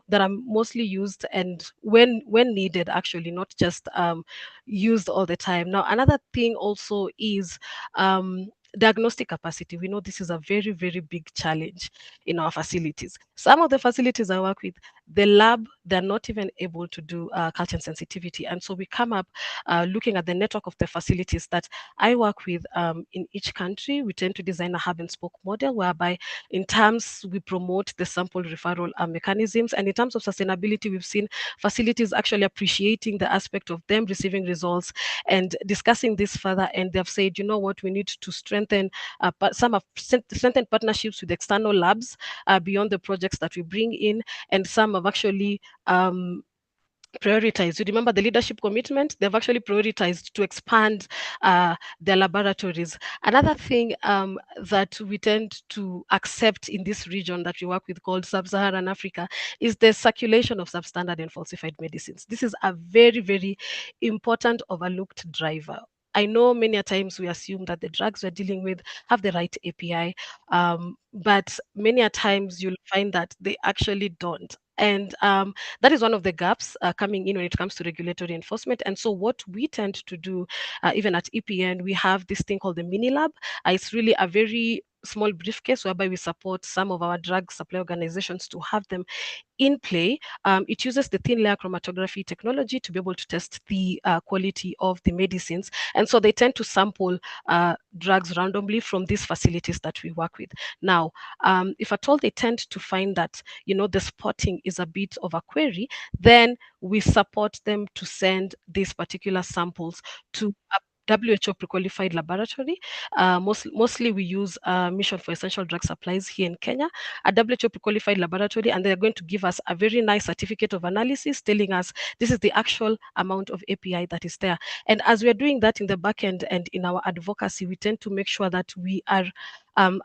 that are mostly used and when needed, actually, not just used all the time. Now, another thing also is diagnostic capacity. We know this is a very, very big challenge in our facilities. Some of the facilities I work with, the lab, they're not even able to do culture and sensitivity. And so we come up looking at the network of the facilities that I work with in each country. We tend to design a hub and spoke model whereby in terms we promote the sample referral mechanisms. And in terms of sustainability, we've seen facilities actually appreciating the aspect of them receiving results and discussing this further. And they've said, you know what, we need to strengthen, some have strengthened partnerships with external labs beyond the projects that we bring in. And some have actually prioritized. You remember the leadership commitment? They've actually prioritized to expand their laboratories. Another thing that we tend to accept in this region that we work with called Sub-Saharan Africa is the circulation of substandard and falsified medicines. This is a very, very important overlooked driver. I know many a times we assume that the drugs we're dealing with have the right API, but many a times you'll find that they actually don't. And that is one of the gaps coming in when it comes to regulatory enforcement. And so what we tend to do, even at EPN, we have this thing called the mini lab. It's really a very small briefcase whereby we support some of our drug supply organizations to have them in play. It uses the thin layer chromatography technology to be able to test the quality of the medicines. And so they tend to sample drugs randomly from these facilities that we work with. Now, if at all they tend to find that, the spotting is a bit of a query, then we support them to send these particular samples to a WHO pre-qualified laboratory. Mostly we use Mission for Essential Drug Supplies here in Kenya, a WHO pre-qualified laboratory, and they're going to give us a very nice certificate of analysis telling us this is the actual amount of API that is there. And as we're doing that in the back end and in our advocacy, we tend to make sure that we are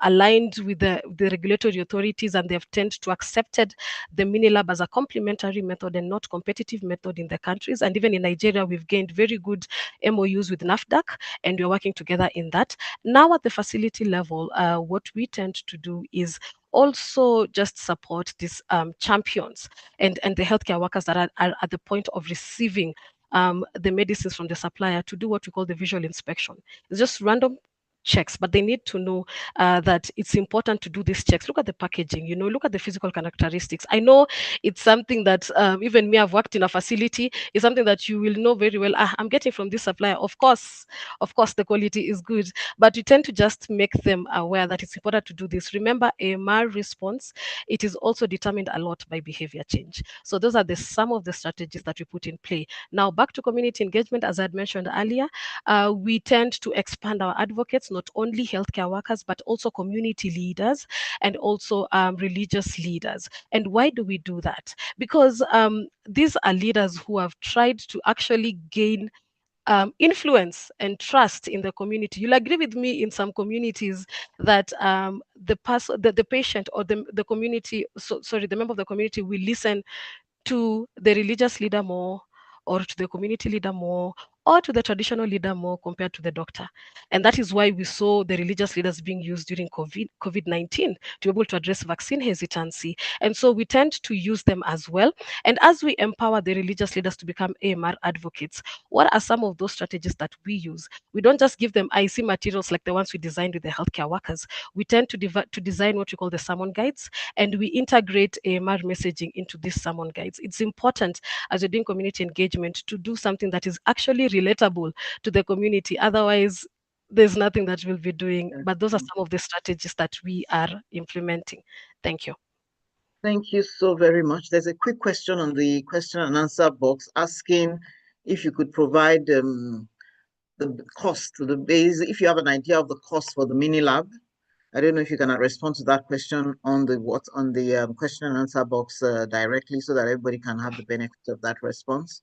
aligned with the regulatory authorities, and they've tended to accepted the mini lab as a complementary method and not competitive method in the countries. And even in Nigeria, we've gained very good MOUs with NAFDAC, and we're working together in that. Now at the facility level, what we tend to do is also just support these champions and the healthcare workers that are at the point of receiving the medicines from the supplier to do what we call the visual inspection. It's just random checks, but they need to know that it's important to do these checks. Look at the packaging, look at the physical characteristics. I know it's something that even me, I've worked in a facility, is something that you will know very well. I'm getting from this supplier. Of course, the quality is good, but you tend to just make them aware that it's important to do this. Remember, AMR response, it is also determined a lot by behavior change. So those are some of the strategies that we put in play. Now, back to community engagement, as I had mentioned earlier, we tend to expand our advocates, not only healthcare workers, but also community leaders and also religious leaders. And why do we do that? Because these are leaders who have tried to actually gain influence and trust in the community. You'll agree with me, in some communities that the patient or the community, the member of the community will listen to the religious leader more, or to the community leader more, or to the traditional leader more compared to the doctor. And that is why we saw the religious leaders being used during COVID-19 to be able to address vaccine hesitancy. And so we tend to use them as well. And as we empower the religious leaders to become AMR advocates, what are some of those strategies that we use? We don't just give them IC materials like the ones we designed with the healthcare workers. We tend to design what we call the sermon guides, and we integrate AMR messaging into these sermon guides. It's important, as you're doing community engagement, to do something that is actually relatable to the community. Otherwise, there's nothing that we'll be doing. But those are some of the strategies that we are implementing. Thank you. Thank you so very much. There's a quick question on the question and answer box asking if you could provide the cost, the base, if you have an idea of the cost for the mini lab. I don't know if you can respond to that question on the question and answer box directly, so that everybody can have the benefit of that response.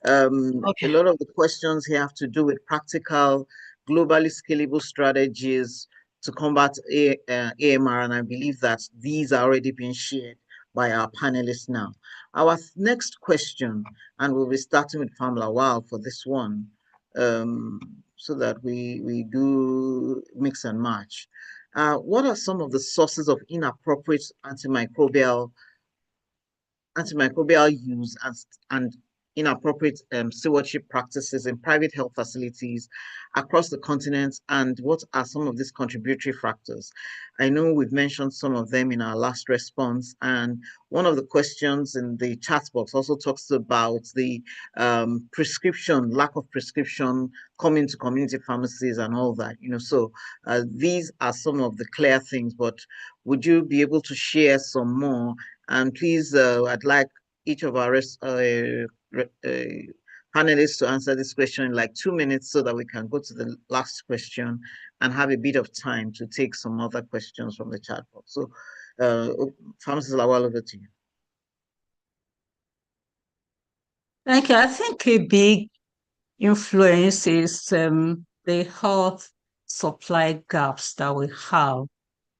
Okay. A lot of the questions here have to do with practical globally scalable strategies to combat AMR, and I believe that these are already being shared by our panelists now. Our next question, and we'll be starting with Pamela Wow for this one, so that we do mix and match. What are some of the sources of inappropriate antimicrobial use and inappropriate stewardship practices in private health facilities across the continent, and what are some of these contributory factors? I know we've mentioned some of them in our last response, and one of the questions in the chat box also talks about the lack of prescription coming to community pharmacies and all that, so these are some of the clear things, but would you be able to share some more? And please, I'd like each of our panelists to answer this question in like 2 minutes so that we can go to the last question and have a bit of time to take some other questions from the chat box. So, Pharmacist Lawal, over to you. Thank you. I think a big influence is the health supply gaps that we have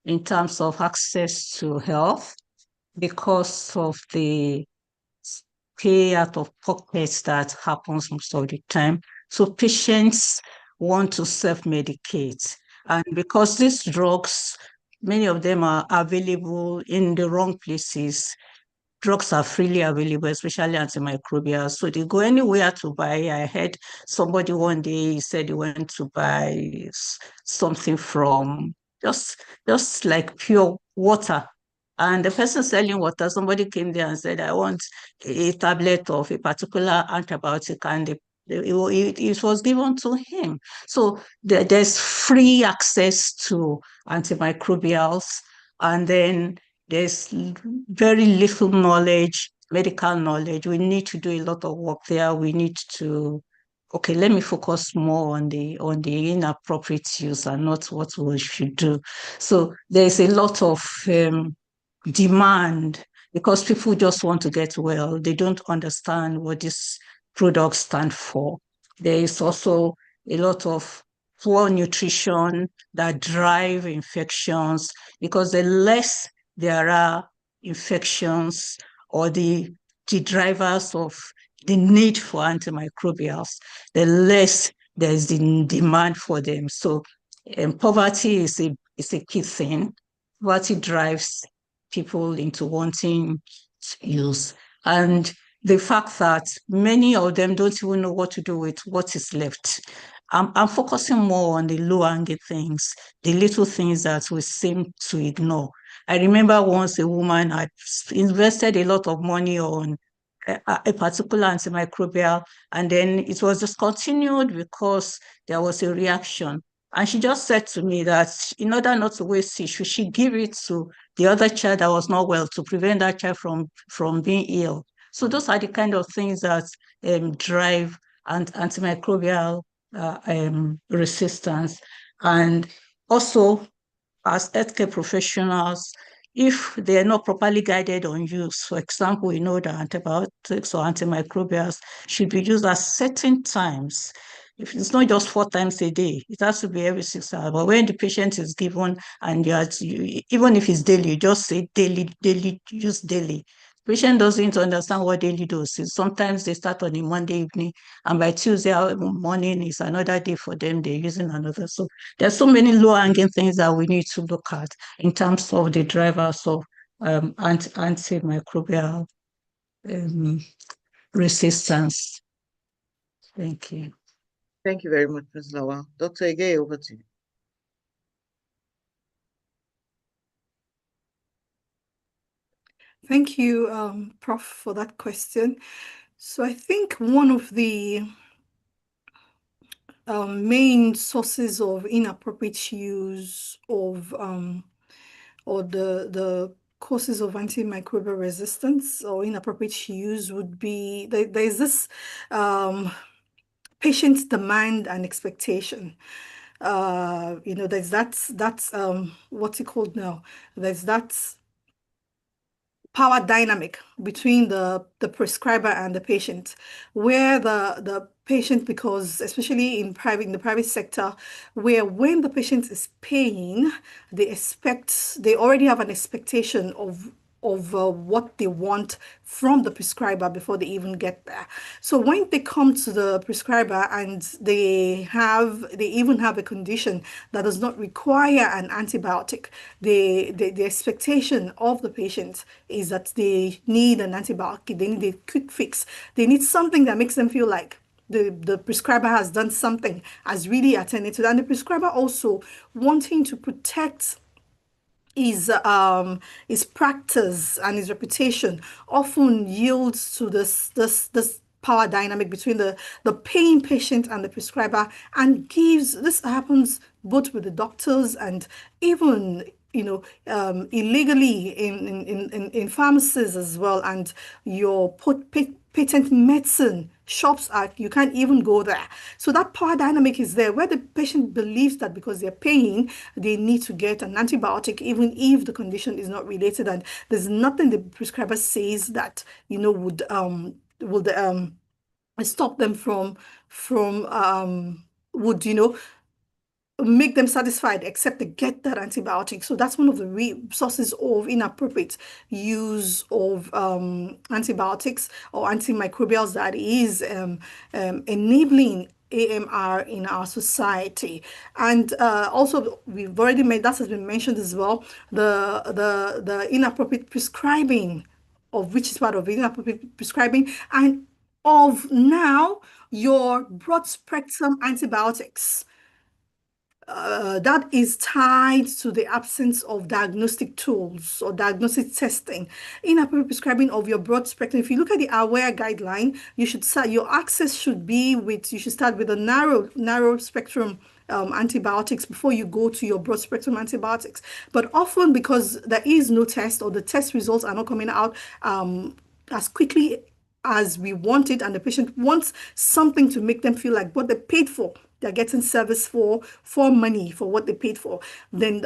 in terms of access to health because of the pay out of pockets that happens most of the time. So patients want to self-medicate. And because these drugs, many of them are available in the wrong places, drugs are freely available, especially antimicrobials. So they go anywhere to buy. I heard somebody one day said he went to buy something from just like pure water. And the person selling water, somebody came there and said, I want a tablet of a particular antibiotic, and it was given to him. So there's free access to antimicrobials, and then there's very little knowledge, medical knowledge. We need to do a lot of work there. We need to, okay, let me focus more on the inappropriate use and not what we should do. So there's a lot of demand because people just want to get well. They don't understand what these products stand for. There is also a lot of poor nutrition that drive infections because the less there are infections or the drivers of the need for antimicrobials, the less there's the demand for them. So poverty is a key thing. Poverty drives people into wanting to use. And the fact that many of them don't even know what to do with what is left. I'm focusing more on the low-hanging things, the little things that we seem to ignore. I remember once a woman had invested a lot of money on a particular antimicrobial, and then it was discontinued because there was a reaction. And she just said to me that in order not to waste it, should she give it to the other child that was not well to prevent that child from being ill? So those are the kind of things that drive antimicrobial resistance. And also, as healthcare professionals, if they are not properly guided on use, for example, we know that antibiotics or antimicrobials should be used at certain times. If it's not just 4 times a day, it has to be every 6 hours. But when the patient is given and even if it's daily, you just say daily, use daily. Patient doesn't understand what daily dose is. Sometimes they start on a Monday evening, and by Tuesday morning is another day for them. They're using another. So there's so many low-hanging things that we need to look at in terms of the drivers of antimicrobial resistance. Thank you. Thank you very much, Ms. Lawal. Dr. Ege, over to you. Thank you, Prof, for that question. So I think one of the main sources of inappropriate use of or the causes of antimicrobial resistance or inappropriate use would be there's this patient demand and expectation. There's that's what's it called now? There's that power dynamic between the prescriber and the patient, where the patient, because especially in the private sector, where when the patient is paying, they already have an expectation of what they want from the prescriber before they even get there. So when they come to the prescriber and they even have a condition that does not require an antibiotic, the expectation of the patient is that they need an antibiotic, they need a quick fix, they need something that makes them feel like the prescriber has done something, has really attended to that. And the prescriber also wanting to protect his practice and his reputation often yields to this power dynamic between the paying patient and the prescriber, and this happens both with the doctors and even illegally in pharmacies as well, and your patent medicine shops you can't even go there. So that power dynamic is there, where the patient believes that because they're paying, they need to get an antibiotic, even if the condition is not related, and there's nothing the prescriber says that would stop them from would make them satisfied except they get that antibiotic. So that's one of the sources of inappropriate use of antibiotics or antimicrobials that is enabling AMR in our society. And also we've already made, that has been mentioned as well, the inappropriate prescribing, of which is part of inappropriate prescribing, and of now your broad spectrum antibiotics. That is tied to the absence of diagnostic tools or diagnostic testing. Inappropriate prescribing of your broad spectrum. If you look at the AWARE guideline, you should start you should start with a narrow spectrum antibiotics before you go to your broad spectrum antibiotics. But often, because there is no test or the test results are not coming out as quickly as we want it, and the patient wants something to make them feel like what they paid for, they're getting service for money for what they paid for, then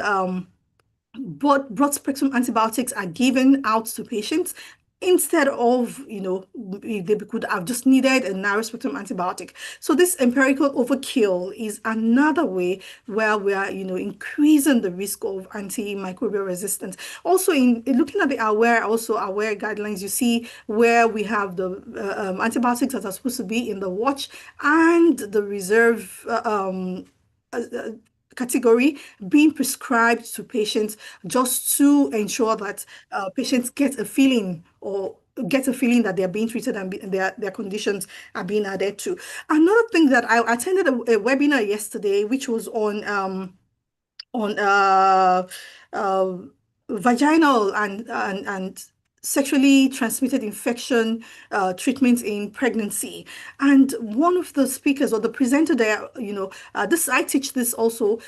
broad spectrum antibiotics are given out to patients instead of, they could have just needed a narrow spectrum antibiotic. So this empirical overkill is another way where we are, increasing the risk of antimicrobial resistance. Also, in looking at the AWARE guidelines, you see where we have the antibiotics that are supposed to be in the watch and the reserve category being prescribed to patients, just to ensure that patients get a feeling that they're being treated and their conditions are being added to. Another thing that I attended a webinar yesterday, which was on vaginal and sexually transmitted infection treatments in pregnancy. And one of the speakers or the presenter there, I teach this also,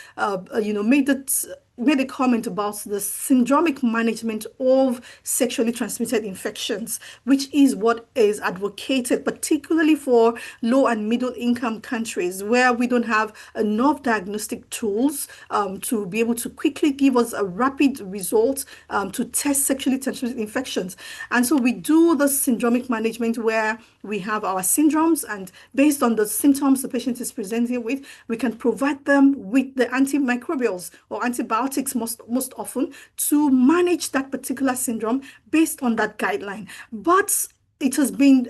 made a comment about the syndromic management of sexually transmitted infections, which is what is advocated, particularly for low and middle income countries where we don't have enough diagnostic tools to be able to quickly give us a rapid result to test sexually transmitted infections. And so we do the syndromic management where we have our syndromes, and based on the symptoms the patient is presenting with, we can provide them with the antimicrobials or antibiotics most often to manage that particular syndrome based on that guideline. But it has been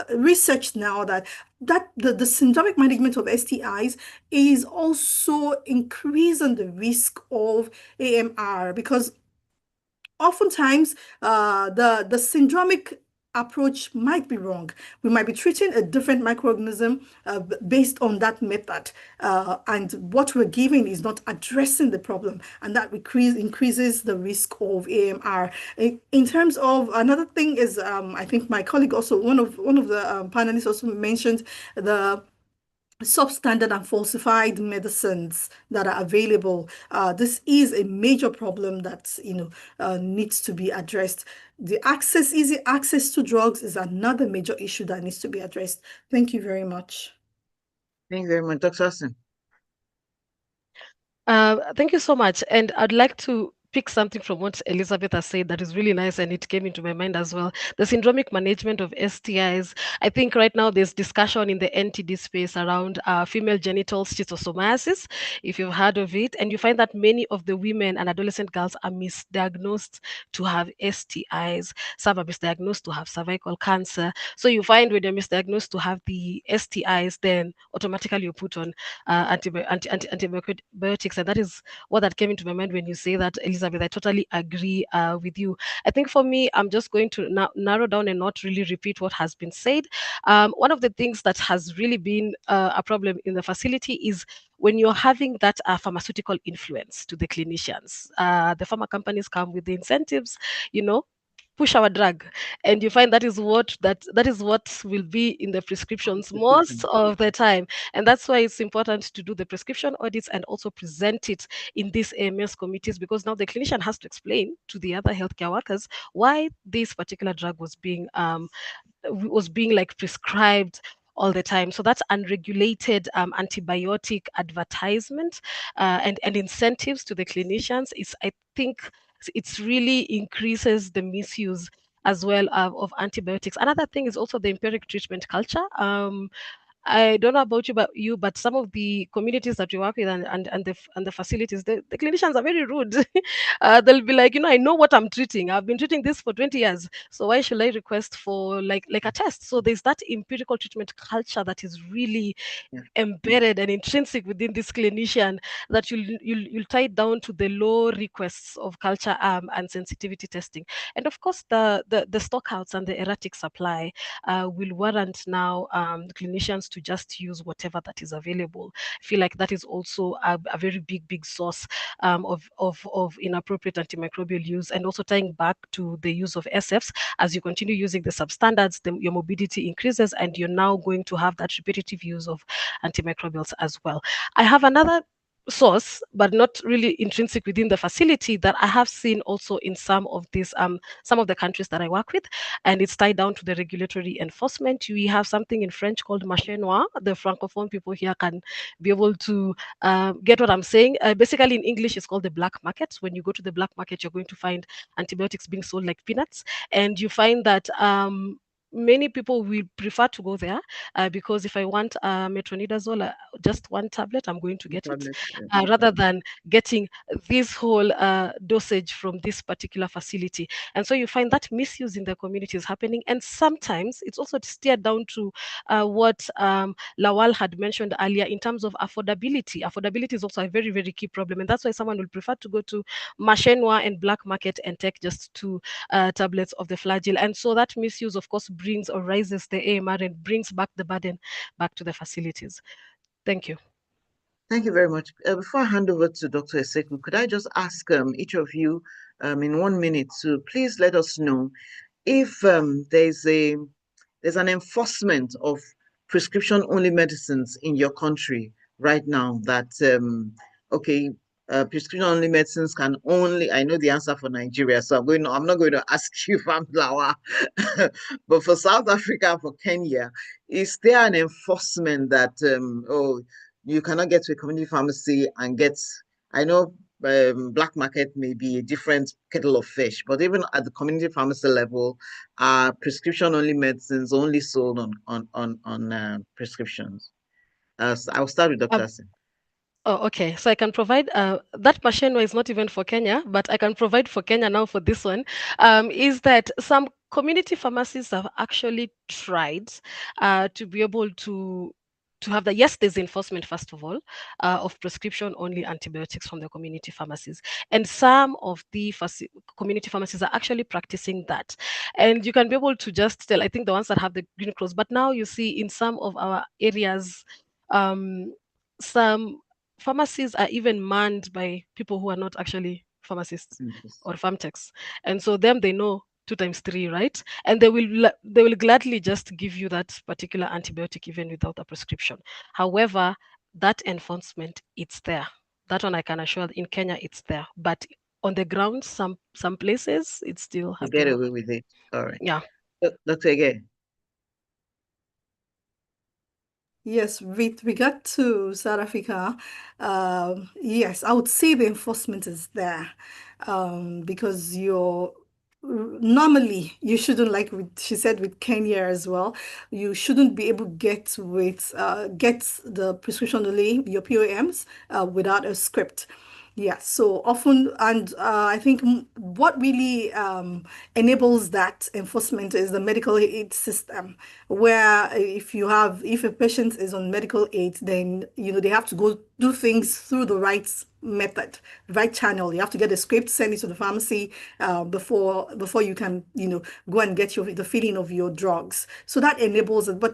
researched now that the syndromic management of STIs is also increasing the risk of AMR, because oftentimes the syndromic approach might be wrong. We might be treating a different microorganism based on that method, and what we're giving is not addressing the problem, and that increases the risk of AMR. In terms of another thing is, I think my colleague also, one of the panelists also mentioned the substandard and falsified medicines that are available. This is a major problem that needs to be addressed. The easy access to drugs is another major issue that needs to be addressed. Thank you very much. Thank you very much, Dr. Asin. Thank you so much. And I'd like to pick something from what Elizabeth has said that is really nice, and it came into my mind as well. The syndromic management of STIs. I think right now there's discussion in the NTD space around female genital schistosomiasis, if you've heard of it, and you find that many of the women and adolescent girls are misdiagnosed to have STIs. Some are misdiagnosed to have cervical cancer. So you find when you're misdiagnosed to have the STIs, then automatically you put on antibiotics, and that is what that came into my mind when you say that, Elizabeth. I totally agree with you. I think for me, I'm just going to narrow down and not really repeat what has been said. One of the things that has really been a problem in the facility is when you're having that pharmaceutical influence to the clinicians. The pharma companies come with the incentives, push our drug, and you find that is what will be in the prescriptions most of the time. And that's why it's important to do the prescription audits and also present it in these AMS committees, because now the clinician has to explain to the other healthcare workers why this particular drug was being like prescribed all the time. So that's unregulated antibiotic advertisement and incentives to the clinicians. I think it's really increases the misuse as well of antibiotics. Another thing is also the empiric treatment culture. I don't know about but some of the communities that we work with and the facilities, the clinicians are very rude. They'll be like, I know what I'm treating. I've been treating this for 20 years. So why should I request for like a test? So there's that empirical treatment culture that is really embedded and intrinsic within this clinician, that you'll tie it down to the low requests of culture and sensitivity testing. And of course, the stockouts and the erratic supply will warrant now clinicians to just use whatever that is available. I feel like that is also a very big source of inappropriate antimicrobial use, and also tying back to the use of SFs. As you continue using the substandards, your morbidity increases, and you're now going to have that repetitive use of antimicrobials as well. I have another source, but not really intrinsic within the facility, that I have seen also in some of the countries that I work with, and it's tied down to the regulatory enforcement. We have something in French called marché noir. The francophone people here can be able to get what I'm saying. Basically, in English, it's called the black market. When you go to the black market, you're going to find antibiotics being sold like peanuts, and you find that many people will prefer to go there because if I want metronidazole, just one tablet, I'm going to get it, rather than getting this whole dosage from this particular facility. And so you find that misuse in the community is happening. And sometimes it's also steered down to what Lawal had mentioned earlier in terms of affordability. Affordability is also a very key problem. And that's why someone will prefer to go to marché noir and black market and take just 2 tablets of the flagyl. And so that misuse, of course, brings or raises the AMR and brings back the burden back to the facilities. Thank you. Thank you very much. Before I hand over to Dr. Esseku, could I just ask each of you in 1 minute to please let us know if there's an enforcement of prescription-only medicines in your country right now, that prescription-only medicines can only, I know the answer for Nigeria, so I'm not going to ask you, Famlawa, but for South Africa, for Kenya, is there an enforcement that, you cannot get to a community pharmacy and get, I know black market may be a different kettle of fish, but even at the community pharmacy level, prescription-only medicines only sold on prescriptions? So I'll start with Dr. Asin. Oh, okay. So I can provide that machine is not even for Kenya, but I can provide for Kenya now for this one. Is that some community pharmacies have actually tried to be able to have that. Yes, there's enforcement, first of all, of prescription-only antibiotics from the community pharmacies. And some of the community pharmacies are actually practicing that. And you can be able to just tell, I think the ones that have the green cross, but now you see in some of our areas, some pharmacies are even manned by people who are not actually pharmacists or pharmtechs. And so they know 2 times 3, right? And they will gladly just give you that particular antibiotic even without a prescription. However, that enforcement, it's there. That one I can assure, in Kenya it's there. But on the ground, some places it still has to get away with it. All right. Yeah. Dr. Ege. Yes, with regard to South Africa, yes, I would say the enforcement is there, because normally you shouldn't, like she said with Kenya as well, you shouldn't be able to get the prescription only, your POMs, without a script. Yeah, so often, and I think what really enables that enforcement is the medical aid system, where if a patient is on medical aid, then they have to go do things through the right method, right channel. You have to get a script, send it to the pharmacy before you can go and get the filling of your drugs. So that enables it. But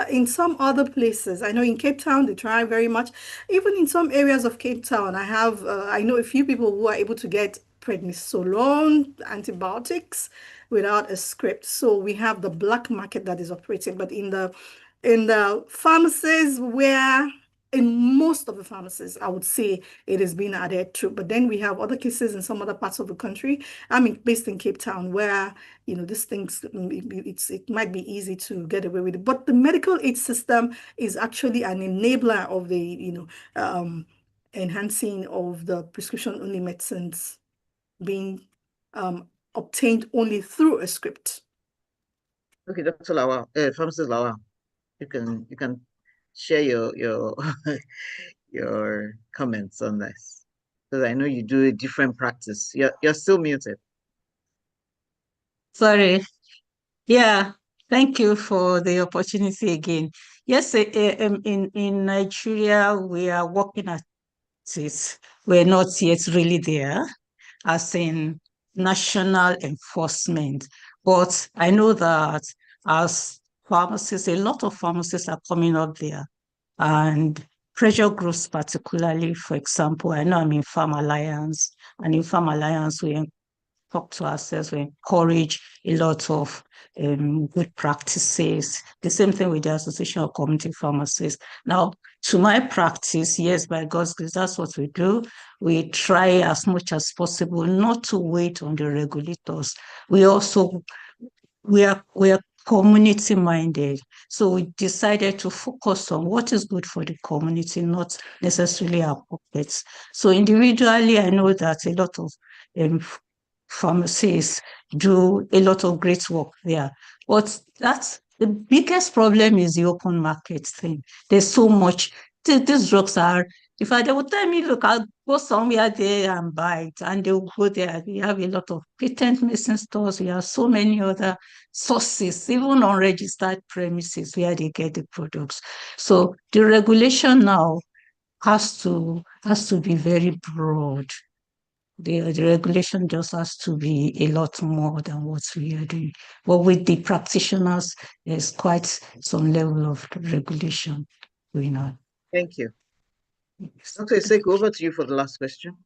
in some other places, I know in Cape Town they try very much. Even in some areas of Cape Town, I know a few people who are able to get prednisolone antibiotics without a script. So we have the black market that is operating. But in the pharmacies, where in most of the pharmacies, I would say it is being adhered to. But then we have other cases in some other parts of the country. I'm based in Cape Town, where these things, it might be easy to get away with it. But the medical aid system is actually an enabler of the enhancing of the prescription only medicines being obtained only through a script. Okay, Dr. Lawal, Pharmacist Lawal, you can share your your comments on this, because I know you do a different practice. You're still muted. Sorry. Yeah, thank you for the opportunity again. Yes, in Nigeria, we are working at it. We're not yet really there, as in national enforcement. But I know that as pharmacists, a lot of pharmacists are coming up there, and pressure groups particularly, for example, I know I'm in Farm Alliance, and in Farm Alliance, we talk to ourselves, we encourage a lot of good practices. The same thing with the Association of Community Pharmacists. Now, to my practice, yes, by God's grace, that's what we do. We try as much as possible not to wait on the regulators. We are community minded. So we decided to focus on what is good for the community, not necessarily our pockets. So individually, I know that a lot of pharmacies do a lot of great work there. But the biggest problem is the open market thing. There's so much. These drugs are, in fact, they will tell me, look, I'll go somewhere there and buy it. And they'll go there. We have a lot of patent medicine stores. We have so many other sources, even unregistered premises where they get the products. So the regulation now has to be very broad. The regulation just has to be a lot more than what we are doing. But with the practitioners, there's quite some level of regulation going on. Thank you. Dr. Esseku, over to you for the last question.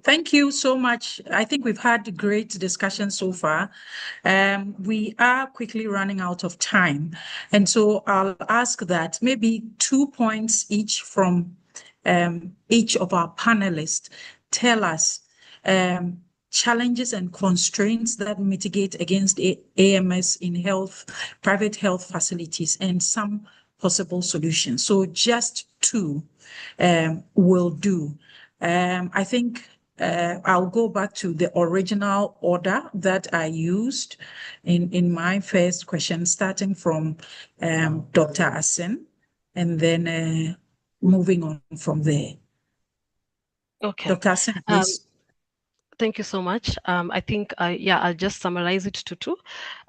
Thank you so much. I think we've had great discussion so far. We are quickly running out of time. And so I'll ask that maybe 2 points each from each of our panelists tell us challenges and constraints that mitigate against AMS in private health facilities, and some possible solutions. So just 2 will do. I think I'll go back to the original order that I used in my first question, starting from Dr. Asin, and then moving on from there. Okay. Dr. Asin, please. Thank you so much. I think, I'll just summarize it to 2.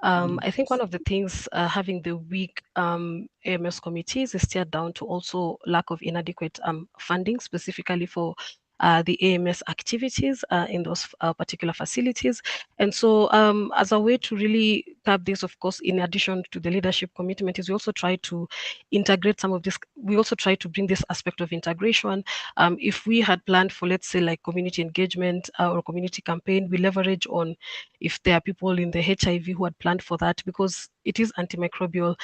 I think one of the things having the weak AMS committees is still down to also lack of inadequate funding, specifically for the AMS activities in those particular facilities. And so as a way to really curb this, of course, in addition to the leadership commitment, is we also try to integrate some of this. We also try to bring this aspect of integration. If we had planned for, let's say, like community engagement or community campaign, we leverage on if there are people in the HIV who had planned for that, because it is antimicrobial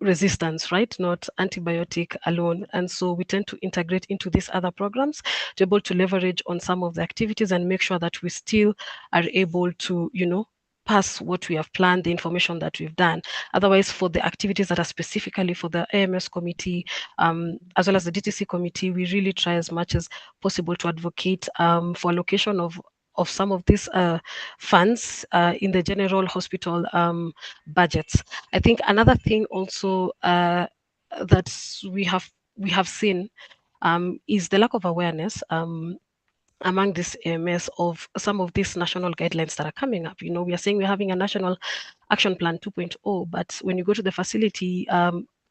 resistance, right? Not antibiotic alone. And so we tend to integrate into these other programs to be able to leverage on some of the activities and make sure that we still are able to, pass what we have planned, the information that we've done. Otherwise, for the activities that are specifically for the AMS committee, as well as the DTC committee, we really try as much as possible to advocate for allocation of some of these funds in the general hospital budgets. I think another thing also that we have seen is the lack of awareness among this AMS of some of these national guidelines that are coming up. You know, we are saying we're having a national action plan 2.0, but when you go to the facility,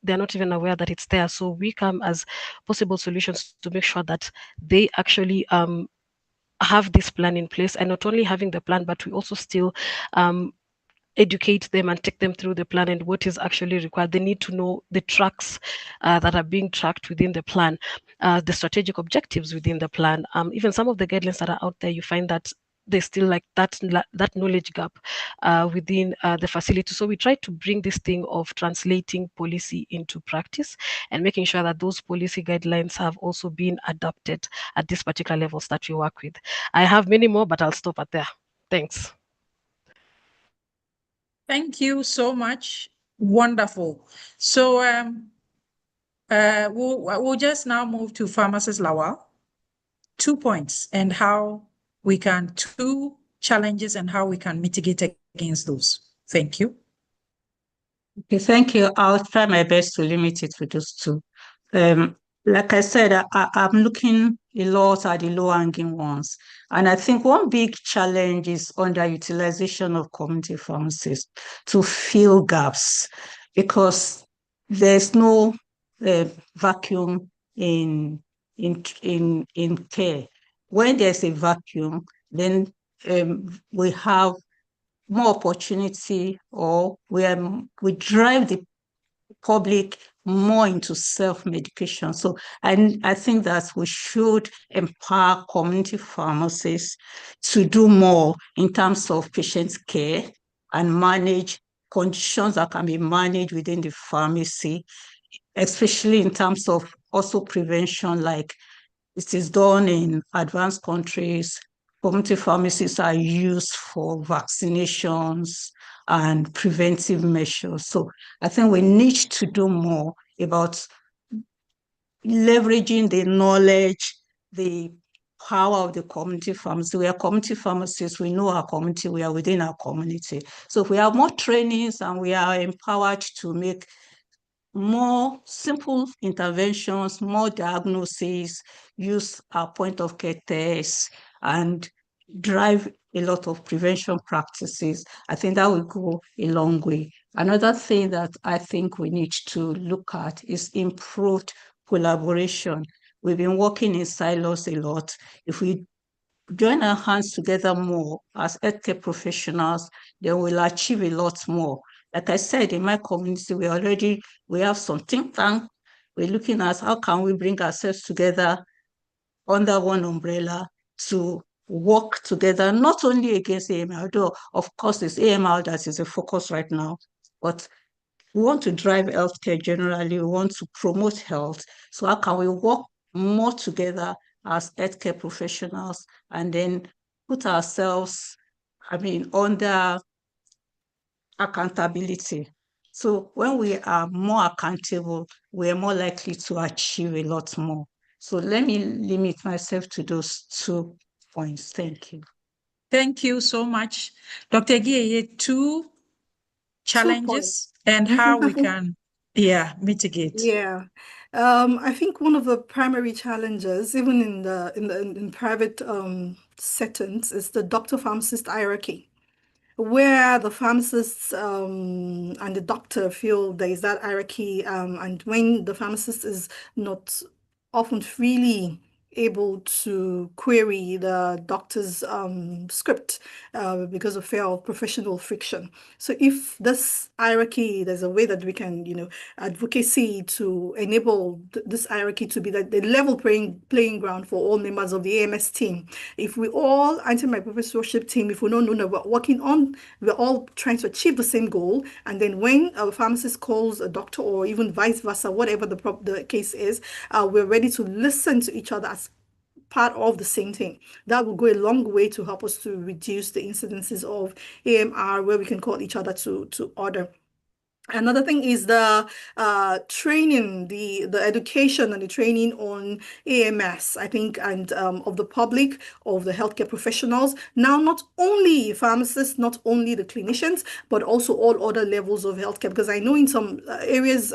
they're not even aware that it's there. So we come as possible solutions to make sure that they actually have this plan in place, and not only having the plan, but we also still educate them and take them through the plan and what is actually required. They need to know the tracks that are being tracked within the plan, the strategic objectives within the plan. Even some of the guidelines that are out there, you find that there's still like that knowledge gap within the facility. So we try to bring this thing of translating policy into practice and making sure that those policy guidelines have also been adopted at these particular levels that we work with. I have many more, but I'll stop at there. Thanks. Thank you so much. Wonderful. So we'll just now move to Pharmacist Lawal. 2 points and how we can, 2 challenges and how we can mitigate against those. Thank you. Okay, thank you. I'll try my best to limit it to those 2. Like I said, I'm looking a lot at the low-hanging ones. And I think one big challenge is underutilization of community pharmacies to fill gaps, because there's no vacuum in care. When there's a vacuum, then we have more opportunity, or we drive the public more into self-medication. So I think that we should empower community pharmacists to do more in terms of patient care and manage conditions that can be managed within the pharmacy, especially in terms of also prevention, like it is done in advanced countries. Community pharmacies are used for vaccinations and preventive measures. So I think we need to do more about leveraging the knowledge, the power of the community pharmacy. We are community pharmacists, we know our community, we are within our community. So if we have more trainings and we are empowered to make more simple interventions, more diagnoses, use our point of care tests, and drive a lot of prevention practices, I think that will go a long way. Another thing that I think we need to look at is improved collaboration. We've been working in silos a lot. If we join our hands together more as healthcare professionals, then we'll achieve a lot more. Like I said, in my community, we have some think tank. We're looking at how can we bring ourselves together under one umbrella to work together, not only against AMR, though of course it's AMR that is a focus right now, but we want to drive healthcare generally, we want to promote health. So how can we work more together as healthcare professionals and then put ourselves, under accountability. So when we are more accountable, we are more likely to achieve a lot more. So let me limit myself to those 2 points. Thank you. Thank you so much. Dr. Gyeye, 2 challenges and how we can mitigate. Yeah. I think one of the primary challenges, even in private settings, is the doctor-pharmacist hierarchy, where the pharmacists and the doctor feel there is that hierarchy, and when the pharmacist is not often freely able to query the doctor's script because of fear of professional friction. So if this hierarchy, there's a way that we can, advocacy to enable this hierarchy to be the level playing ground for all members of the AMS team. If we all, antimicrobial stewardship team, if we don't know we're all trying to achieve the same goal, and then when a pharmacist calls a doctor or even vice versa, whatever the case is, we're ready to listen to each other as part of the same thing. That will go a long way to help us to reduce the incidences of AMR, where we can call each other to order. Another thing is the training, the education and the training on AMS, I think, and of the public, of the healthcare professionals. Now, not only pharmacists, not only the clinicians, but also all other levels of healthcare. Because I know in some areas,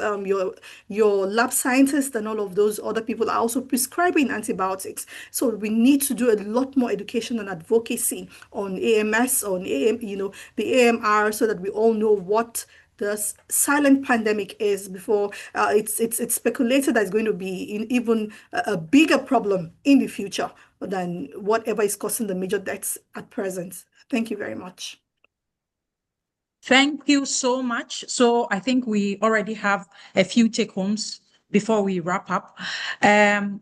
your lab scientists and all of those other people are also prescribing antibiotics. So we need to do a lot more education and advocacy on AMS, on the AMR, so that we all know what the silent pandemic is before it's speculated that it's going to be even a bigger problem in the future than whatever is causing the major deaths at present. Thank you very much. Thank you so much. So I think we already have a few take-homes before we wrap up.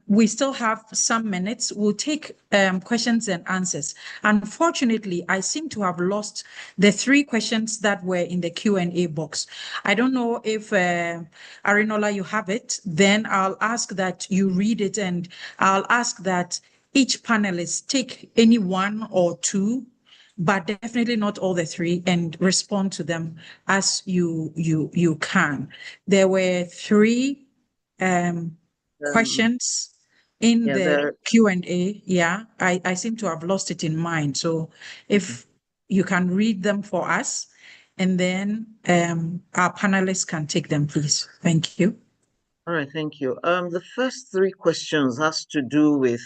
We still have some minutes. We'll take questions and answers. Unfortunately, I seem to have lost the 3 questions that were in the Q&A box. I don't know if Arinola, you have it. Then I'll ask that you read it, and I'll ask that each panelist take any 1 or 2, but definitely not all the 3, and respond to them as you can. There were 3 questions in the Q&A. Yeah, I seem to have lost it in mine. So if you can read them for us, and then our panelists can take them, please. Thank you. All right, thank you. The first 3 questions has to do with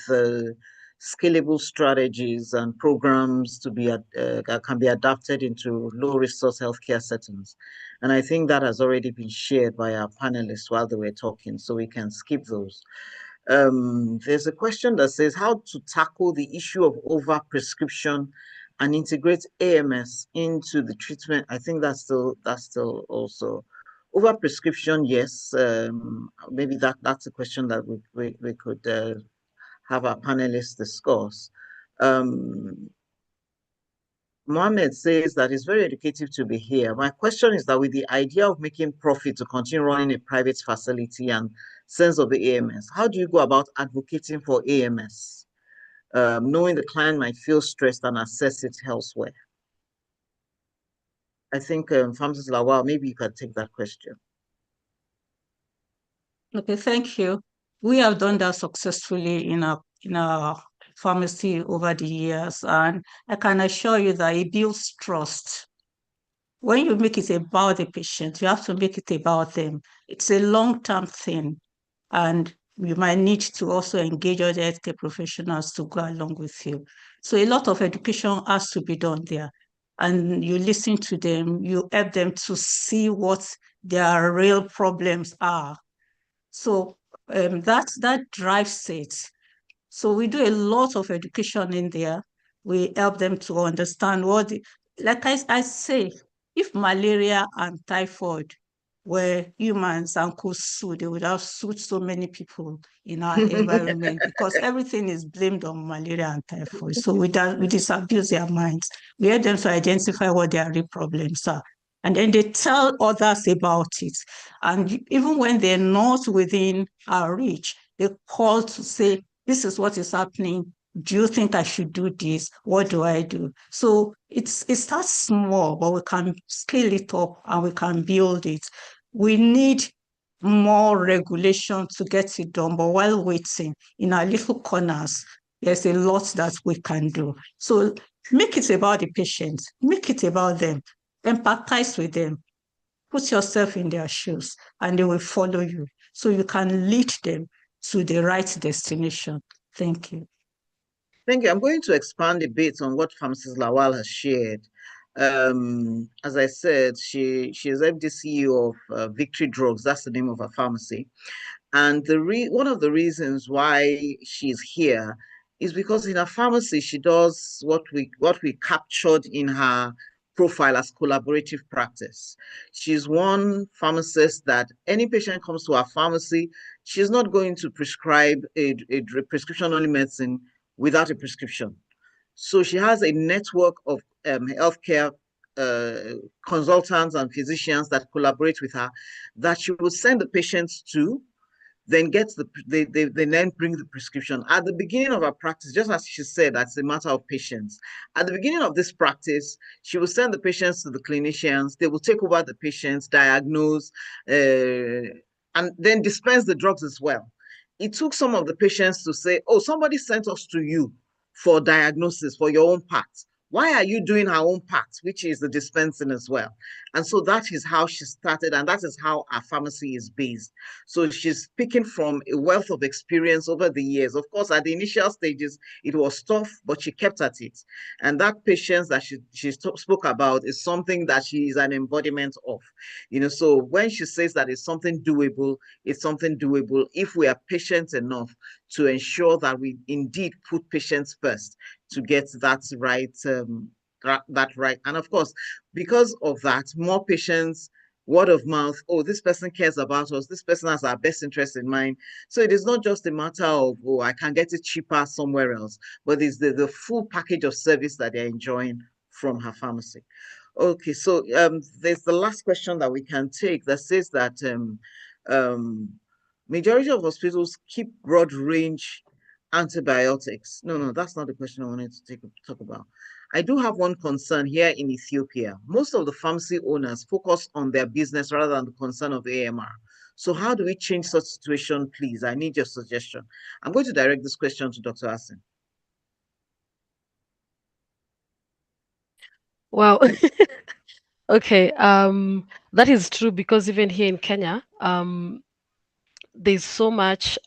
scalable strategies and programs to be that can be adapted into low-resource healthcare settings. And I think that has already been shared by our panelists while they were talking, so we can skip those. There's a question that says how to tackle the issue of over-prescription and integrate AMS into the treatment. I think that's still also over-prescription. Yes, maybe that's a question that we could have our panelists discuss. Mohammed says that it's very educative to be here. My question is that with the idea of making profit to continue running a private facility and sense of the AMS, how do you go about advocating for AMS, knowing the client might feel stressed and assess it elsewhere? I think Pharmacist Lawal, maybe you can take that question. Okay, thank you. We have done that successfully in our pharmacy over the years, and I can assure you that it builds trust. When you make it about the patient, you have to make it about them. It's a long-term thing, and you might need to also engage other healthcare professionals to go along with you. So a lot of education has to be done there, and you listen to them, you help them to see what their real problems are. So that drives it. So we do a lot of education in there. We help them to understand what, like I say, if malaria and typhoid were humans and could sue, they would have sued so many people in our environment because everything is blamed on malaria and typhoid. So we disabuse their minds. We help them to identify what their real problems are. And then they tell others about it. And even when they're not within our reach, they call to say, this is what is happening. Do you think I should do this? What do I do? So it starts small, but we can scale it up and we can build it. We need more regulation to get it done, but while waiting in our little corners, there's a lot that we can do. So make it about the patient, make it about them, empathize with them, put yourself in their shoes, and they will follow you. So you can lead them to the right destination. Thank you. Thank you. I'm going to expand a bit on what Pharmacist Lawal has shared. As I said, she is MD CEO of Victory Drugs. That's the name of her pharmacy. And one of the reasons why she's here is because in her pharmacy, she does what we captured in her profile as collaborative practice. She's one pharmacist that any patient comes to our pharmacy, she's not going to prescribe a prescription-only medicine without a prescription. So she has a network of healthcare consultants and physicians that collaborate with her that she will send the patients to. then they then bring the prescription. At the beginning of her practice, just as she said, that's a matter of patience. At the beginning of this practice, she will send the patients to the clinicians. They will take over the patients, diagnose, and then dispense the drugs as well. It took some of the patients to say, oh, somebody sent us to you for diagnosis for your own part. Why are you doing her own part, which is the dispensing as well? And so that is how she started, and that is how our pharmacy is based. So she's speaking from a wealth of experience over the years. Of course, at the initial stages, it was tough, but she kept at it. And that patience that she spoke about is something that she is an embodiment of. So when she says that it's something doable if we are patient enough to ensure that we indeed put patients first to get that right, right. And of course, because of that, more patients, word of mouth, oh, this person cares about us, this person has our best interest in mind. So it is not just a matter of, oh, I can get it cheaper somewhere else, but it's the full package of service that they're enjoying from her pharmacy. Okay, so there's the last question that we can take that says that majority of hospitals keep broad range antibiotics. No, that's not the question I wanted to talk about. I do have one concern here in Ethiopia. Most of the pharmacy owners focus on their business rather than the concern of AMR. So how do we change such situation, please? I need your suggestion. I'm going to direct this question to Dr. Asin. Wow. Okay, that is true, because even here in Kenya, there's so much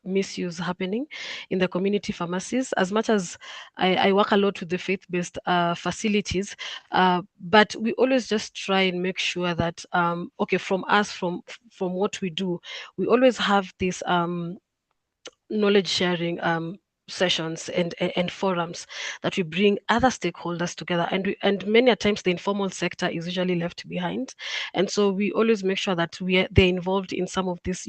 misuse happening in the community pharmacies. As much as I work a lot with the faith-based facilities, but we always just try and make sure that, okay, from what we do, we always have this knowledge sharing sessions and forums that we bring other stakeholders together, and many a times the informal sector is usually left behind, and so we always make sure that they're involved in some of these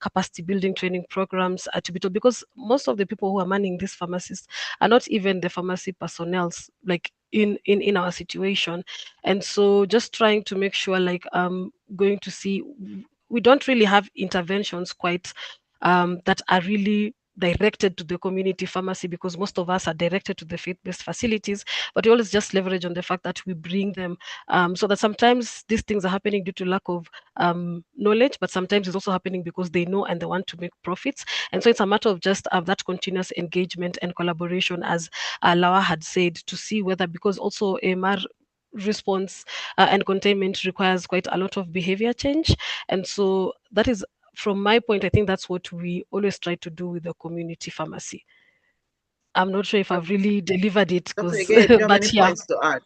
capacity building training programs at Tibito, because most of the people who are manning these pharmacies are not even the pharmacy personnel, like in our situation. And so just trying to make sure, like, going to see, we don't really have interventions quite that are really directed to the community pharmacy, because most of us are directed to the faith-based facilities, but we always just leverage on the fact that we bring them, so that sometimes these things are happening due to lack of knowledge, but sometimes it's also happening because they know and they want to make profits. And so it's a matter of just that continuous engagement and collaboration, as Lawa had said, to see whether, because also AMR response and containment requires quite a lot of behavior change. And so that is, from my point, I think that's what we always try to do with the community pharmacy. I'm not sure if I've really delivered it, Dr. because, Again, do you have but any yeah. points to add?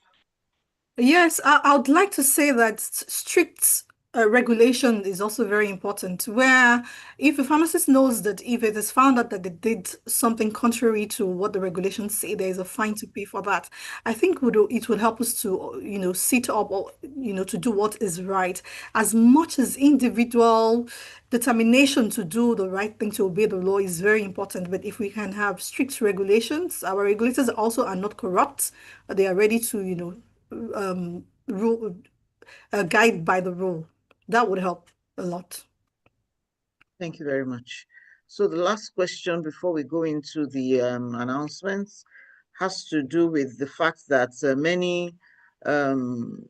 Yes, I would like to say that strict regulation is also very important, where if a pharmacist knows that if it is found out that they did something contrary to what the regulations say, there is a fine to pay for that. I think it would help us to, sit up, or, to do what is right, as much as individual determination to do the right thing, to obey the law, is very important. But if we can have strict regulations, our regulators also are not corrupt. They are ready to, rule, guide by the rule. That would help a lot. Thank you very much. So the last question before we go into the announcements has to do with the fact that many an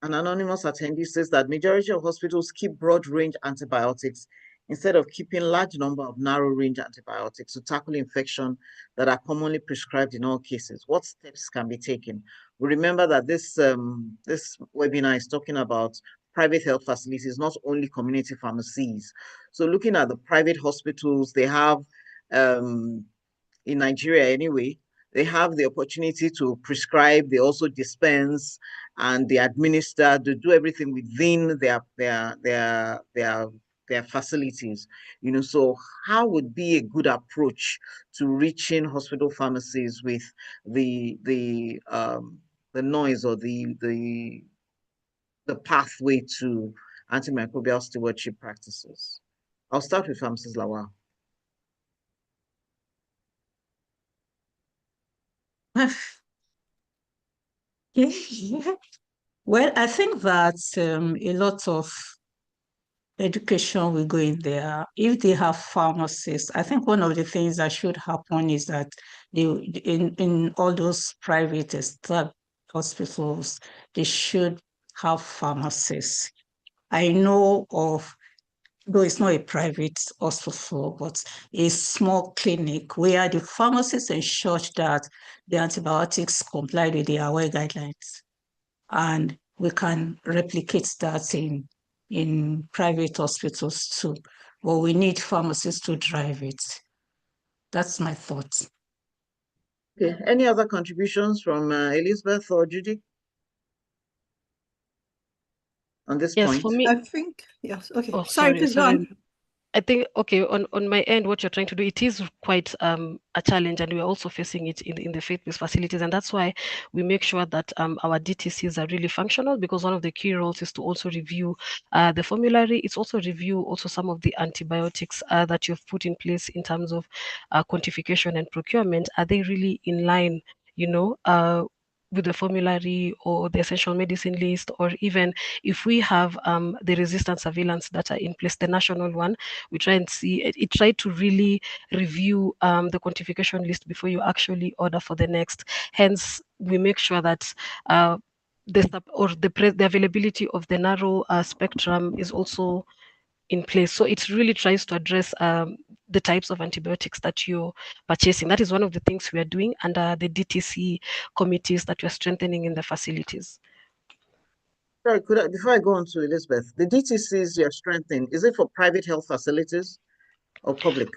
anonymous attendee says that majority of hospitals keep broad range antibiotics instead of keeping large number of narrow range antibiotics to tackle infection that are commonly prescribed in all cases. What steps can be taken? We remember that this webinar is talking about private health facilities, not only community pharmacies. So looking at the private hospitals, they have, in Nigeria anyway, they have the opportunity to prescribe, they also dispense, and they administer, they do everything within their facilities. So how would be a good approach to reaching hospital pharmacies with the noise, or the pathway to antimicrobial stewardship practices? I'll start with Mrs. Lawal. Yeah. Well, I think that a lot of education will go in there. If they have pharmacists, I think one of the things that should happen is that in all those private hospitals, they should have pharmacists. I know of, though it's not a private hospital, but a small clinic where the pharmacist ensured that the antibiotics complied with the AWARE guidelines. And we can replicate that in private hospitals too. But we need pharmacists to drive it. That's my thought. Okay. Any other contributions from Elizabeth or Judy on this Yes, point? for me. I think, yes, okay. Oh, Sorry, please go on. I think, okay, on my end, what you're trying to do, it is quite a challenge, and we're also facing it in the faith-based facilities. And that's why we make sure that our DTCs are really functional, because one of the key roles is to also review the formulary. It's also review also some of the antibiotics that you've put in place in terms of quantification and procurement. Are they really in line, with the formulary or the essential medicine list, or even if we have the resistance surveillance data in place, the national one, we try and see it try to really review the quantification list before you actually order for the next. Hence, we make sure that the availability of the narrow spectrum is also in place. So it really tries to address the types of antibiotics that you're purchasing. That is one of the things we are doing under the DTC committees that we're strengthening in the facilities. Sorry, before I go on to Elizabeth, the DTCs you're strengthening, is it for private health facilities or public?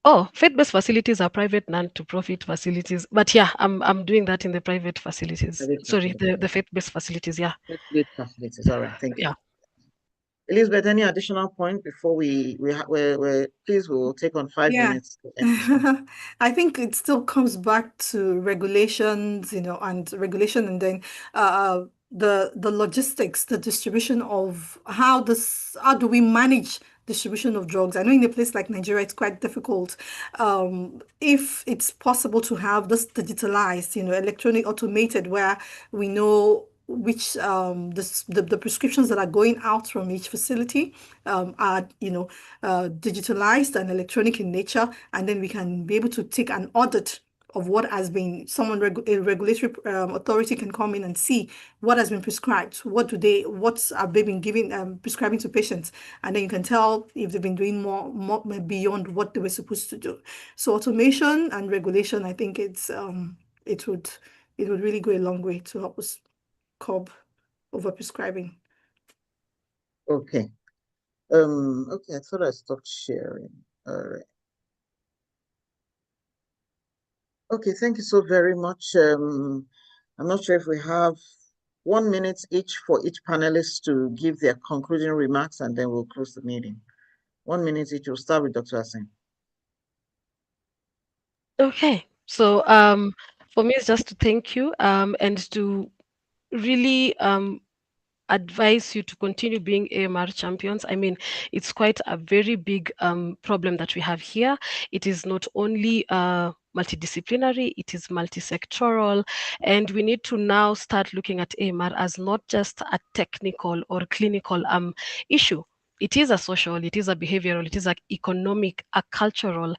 Oh, faith-based facilities are private non-to-profit facilities. But yeah, I'm doing that in the private facilities. Sorry, the faith-based facilities, yeah. Faith-based facilities, all right, thank you. Yeah. Elizabeth, any additional point before please, we'll take on 5 minutes. I think it still comes back to regulations, and regulation, and then the logistics, the distribution of how do we manage distribution of drugs. I know in a place like Nigeria, it's quite difficult. If it's possible to have this digitalized, electronic, automated, where we know which the prescriptions that are going out from each facility are digitalized and electronic in nature, and then we can be able to take an audit of what has been, a regulatory authority can come in and see what has been prescribed, what have they been giving, prescribing to patients, and then you can tell if they've been doing more beyond what they were supposed to do. So automation and regulation, I think it would really go a long way to help us curb overprescribing. Okay. Okay, I thought I stopped sharing. All right. Okay, thank you so very much. I'm not sure if we have 1 minute each for each panelist to give their concluding remarks, and then we'll close the meeting. 1 minute each. We'll start with Dr. Asin. Okay. So for me, it's just to thank you and to really advise you to continue being AMR champions. I mean, it's quite a very big problem that we have here. It is not only multidisciplinary, it is multisectoral, and we need to now start looking at AMR as not just a technical or clinical issue. It is a social, it is a behavioral, it is an economic, a cultural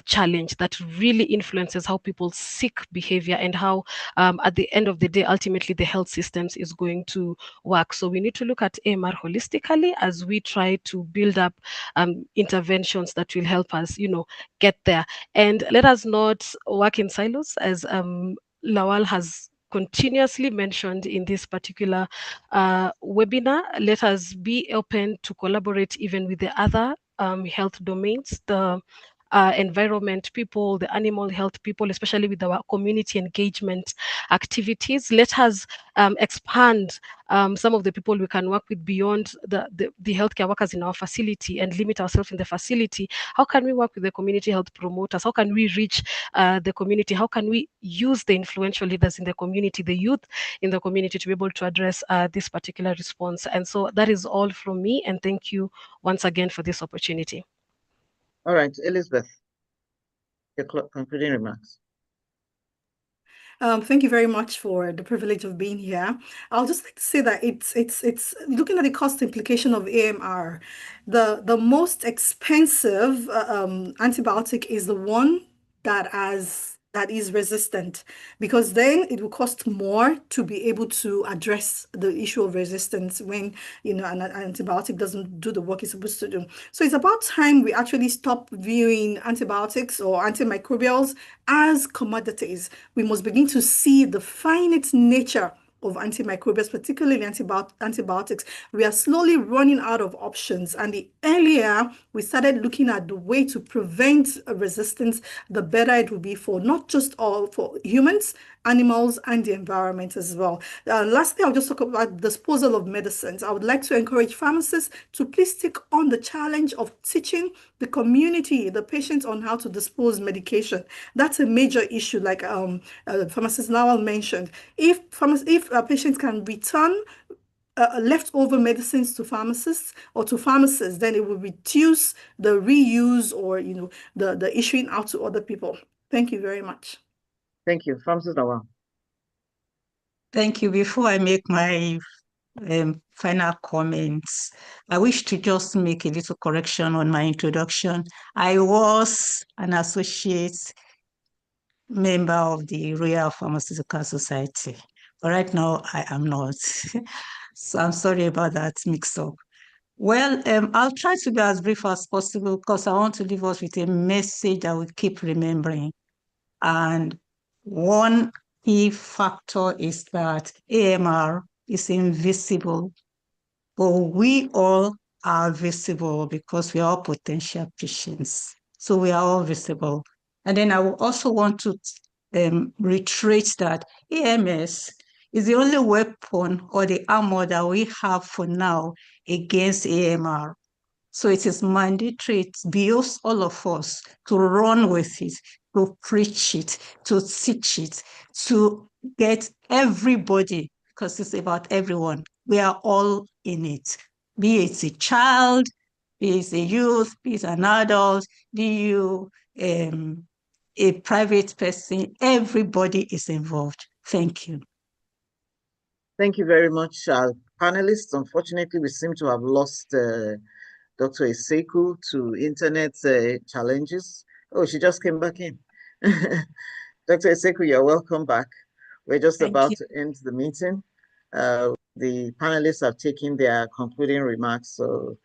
challenge that really influences how people seek behavior and how, at the end of the day, ultimately the health systems is going to work. So we need to look at AMR holistically as we try to build up interventions that will help us, get there. And let us not work in silos, as Lawal has continuously mentioned in this particular webinar. Let us be open to collaborate even with the other health domains, the environment people, the animal health people, especially with our community engagement activities. Let us expand some of the people we can work with beyond the healthcare workers in our facility and limit ourselves in the facility. How can we work with the community health promoters? How can we reach the community? How can we use the influential leaders in the community, the youth in the community, to be able to address this particular response? And so that is all from me, and thank you once again for this opportunity. All right, Elizabeth, your concluding remarks. Thank you very much for the privilege of being here. I'll just like to say that it's looking at the cost implication of AMR. The most expensive antibiotic is the one that is resistant, because then it will cost more to be able to address the issue of resistance when an antibiotic doesn't do the work it's supposed to do. So it's about time we actually stop viewing antibiotics or antimicrobials as commodities. We must begin to see the finite nature of antimicrobials, particularly antibiotics. We are slowly running out of options. And the earlier we started looking at the way to prevent resistance, the better it will be for not just all for humans, animals, and the environment as well. Lastly, I'll just talk about disposal of medicines. I would like to encourage pharmacists to please take on the challenge of teaching the community, the patients, on how to dispose medication. That's a major issue, like pharmacist Lawal mentioned. If patients can return leftover medicines to pharmacists or to pharmacists, then it will reduce the reuse or the issuing out to other people. Thank you very much. Thank you. Pharmacist Lawal. Thank you. Before I make my final comments, I wish to just make a little correction on my introduction. I was an associate member of the Royal Pharmaceutical Society, but right now I am not. So I'm sorry about that mix-up. Well, I'll try to be as brief as possible because I want to leave us with a message that we keep remembering. And one key factor is that AMR is invisible, but we all are visible because we are all potential patients. So we are all visible. And then I will also want to reiterate that AMS is the only weapon or the armor that we have for now against AMR. So it is mandatory, it behooves all of us to run with it, to preach it, to teach it, to get everybody, because it's about everyone. We are all in it, be it a child, be it a youth, be it an adult, be you a private person, everybody is involved. Thank you. Thank you very much, panelists. Unfortunately, we seem to have lost Dr. Esseku to internet challenges. Oh, she just came back in. Dr. Esseku, you're welcome back. We're just about to end the meeting. The panelists have taken their concluding remarks, so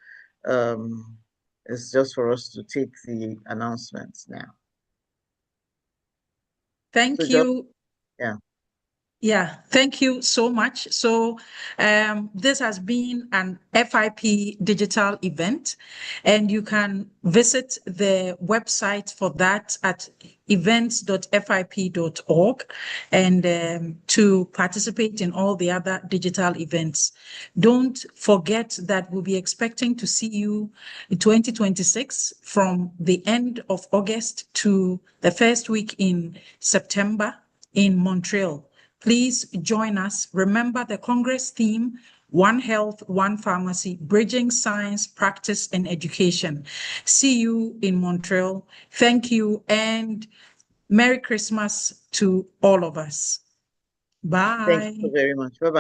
it's just for us to take the announcements now. Thank you. Yeah. Yeah, thank you so much. So this has been an FIP digital event, and you can visit the website for that at events.fip.org and to participate in all the other digital events. Don't forget that we'll be expecting to see you in 2026 from the end of August to the first week in September in Montreal. Please join us. Remember the Congress theme, One Health, One Pharmacy, Bridging Science, Practice, and Education. See you in Montreal. Thank you, and Merry Christmas to all of us. Bye. Thank you very much. Bye-bye.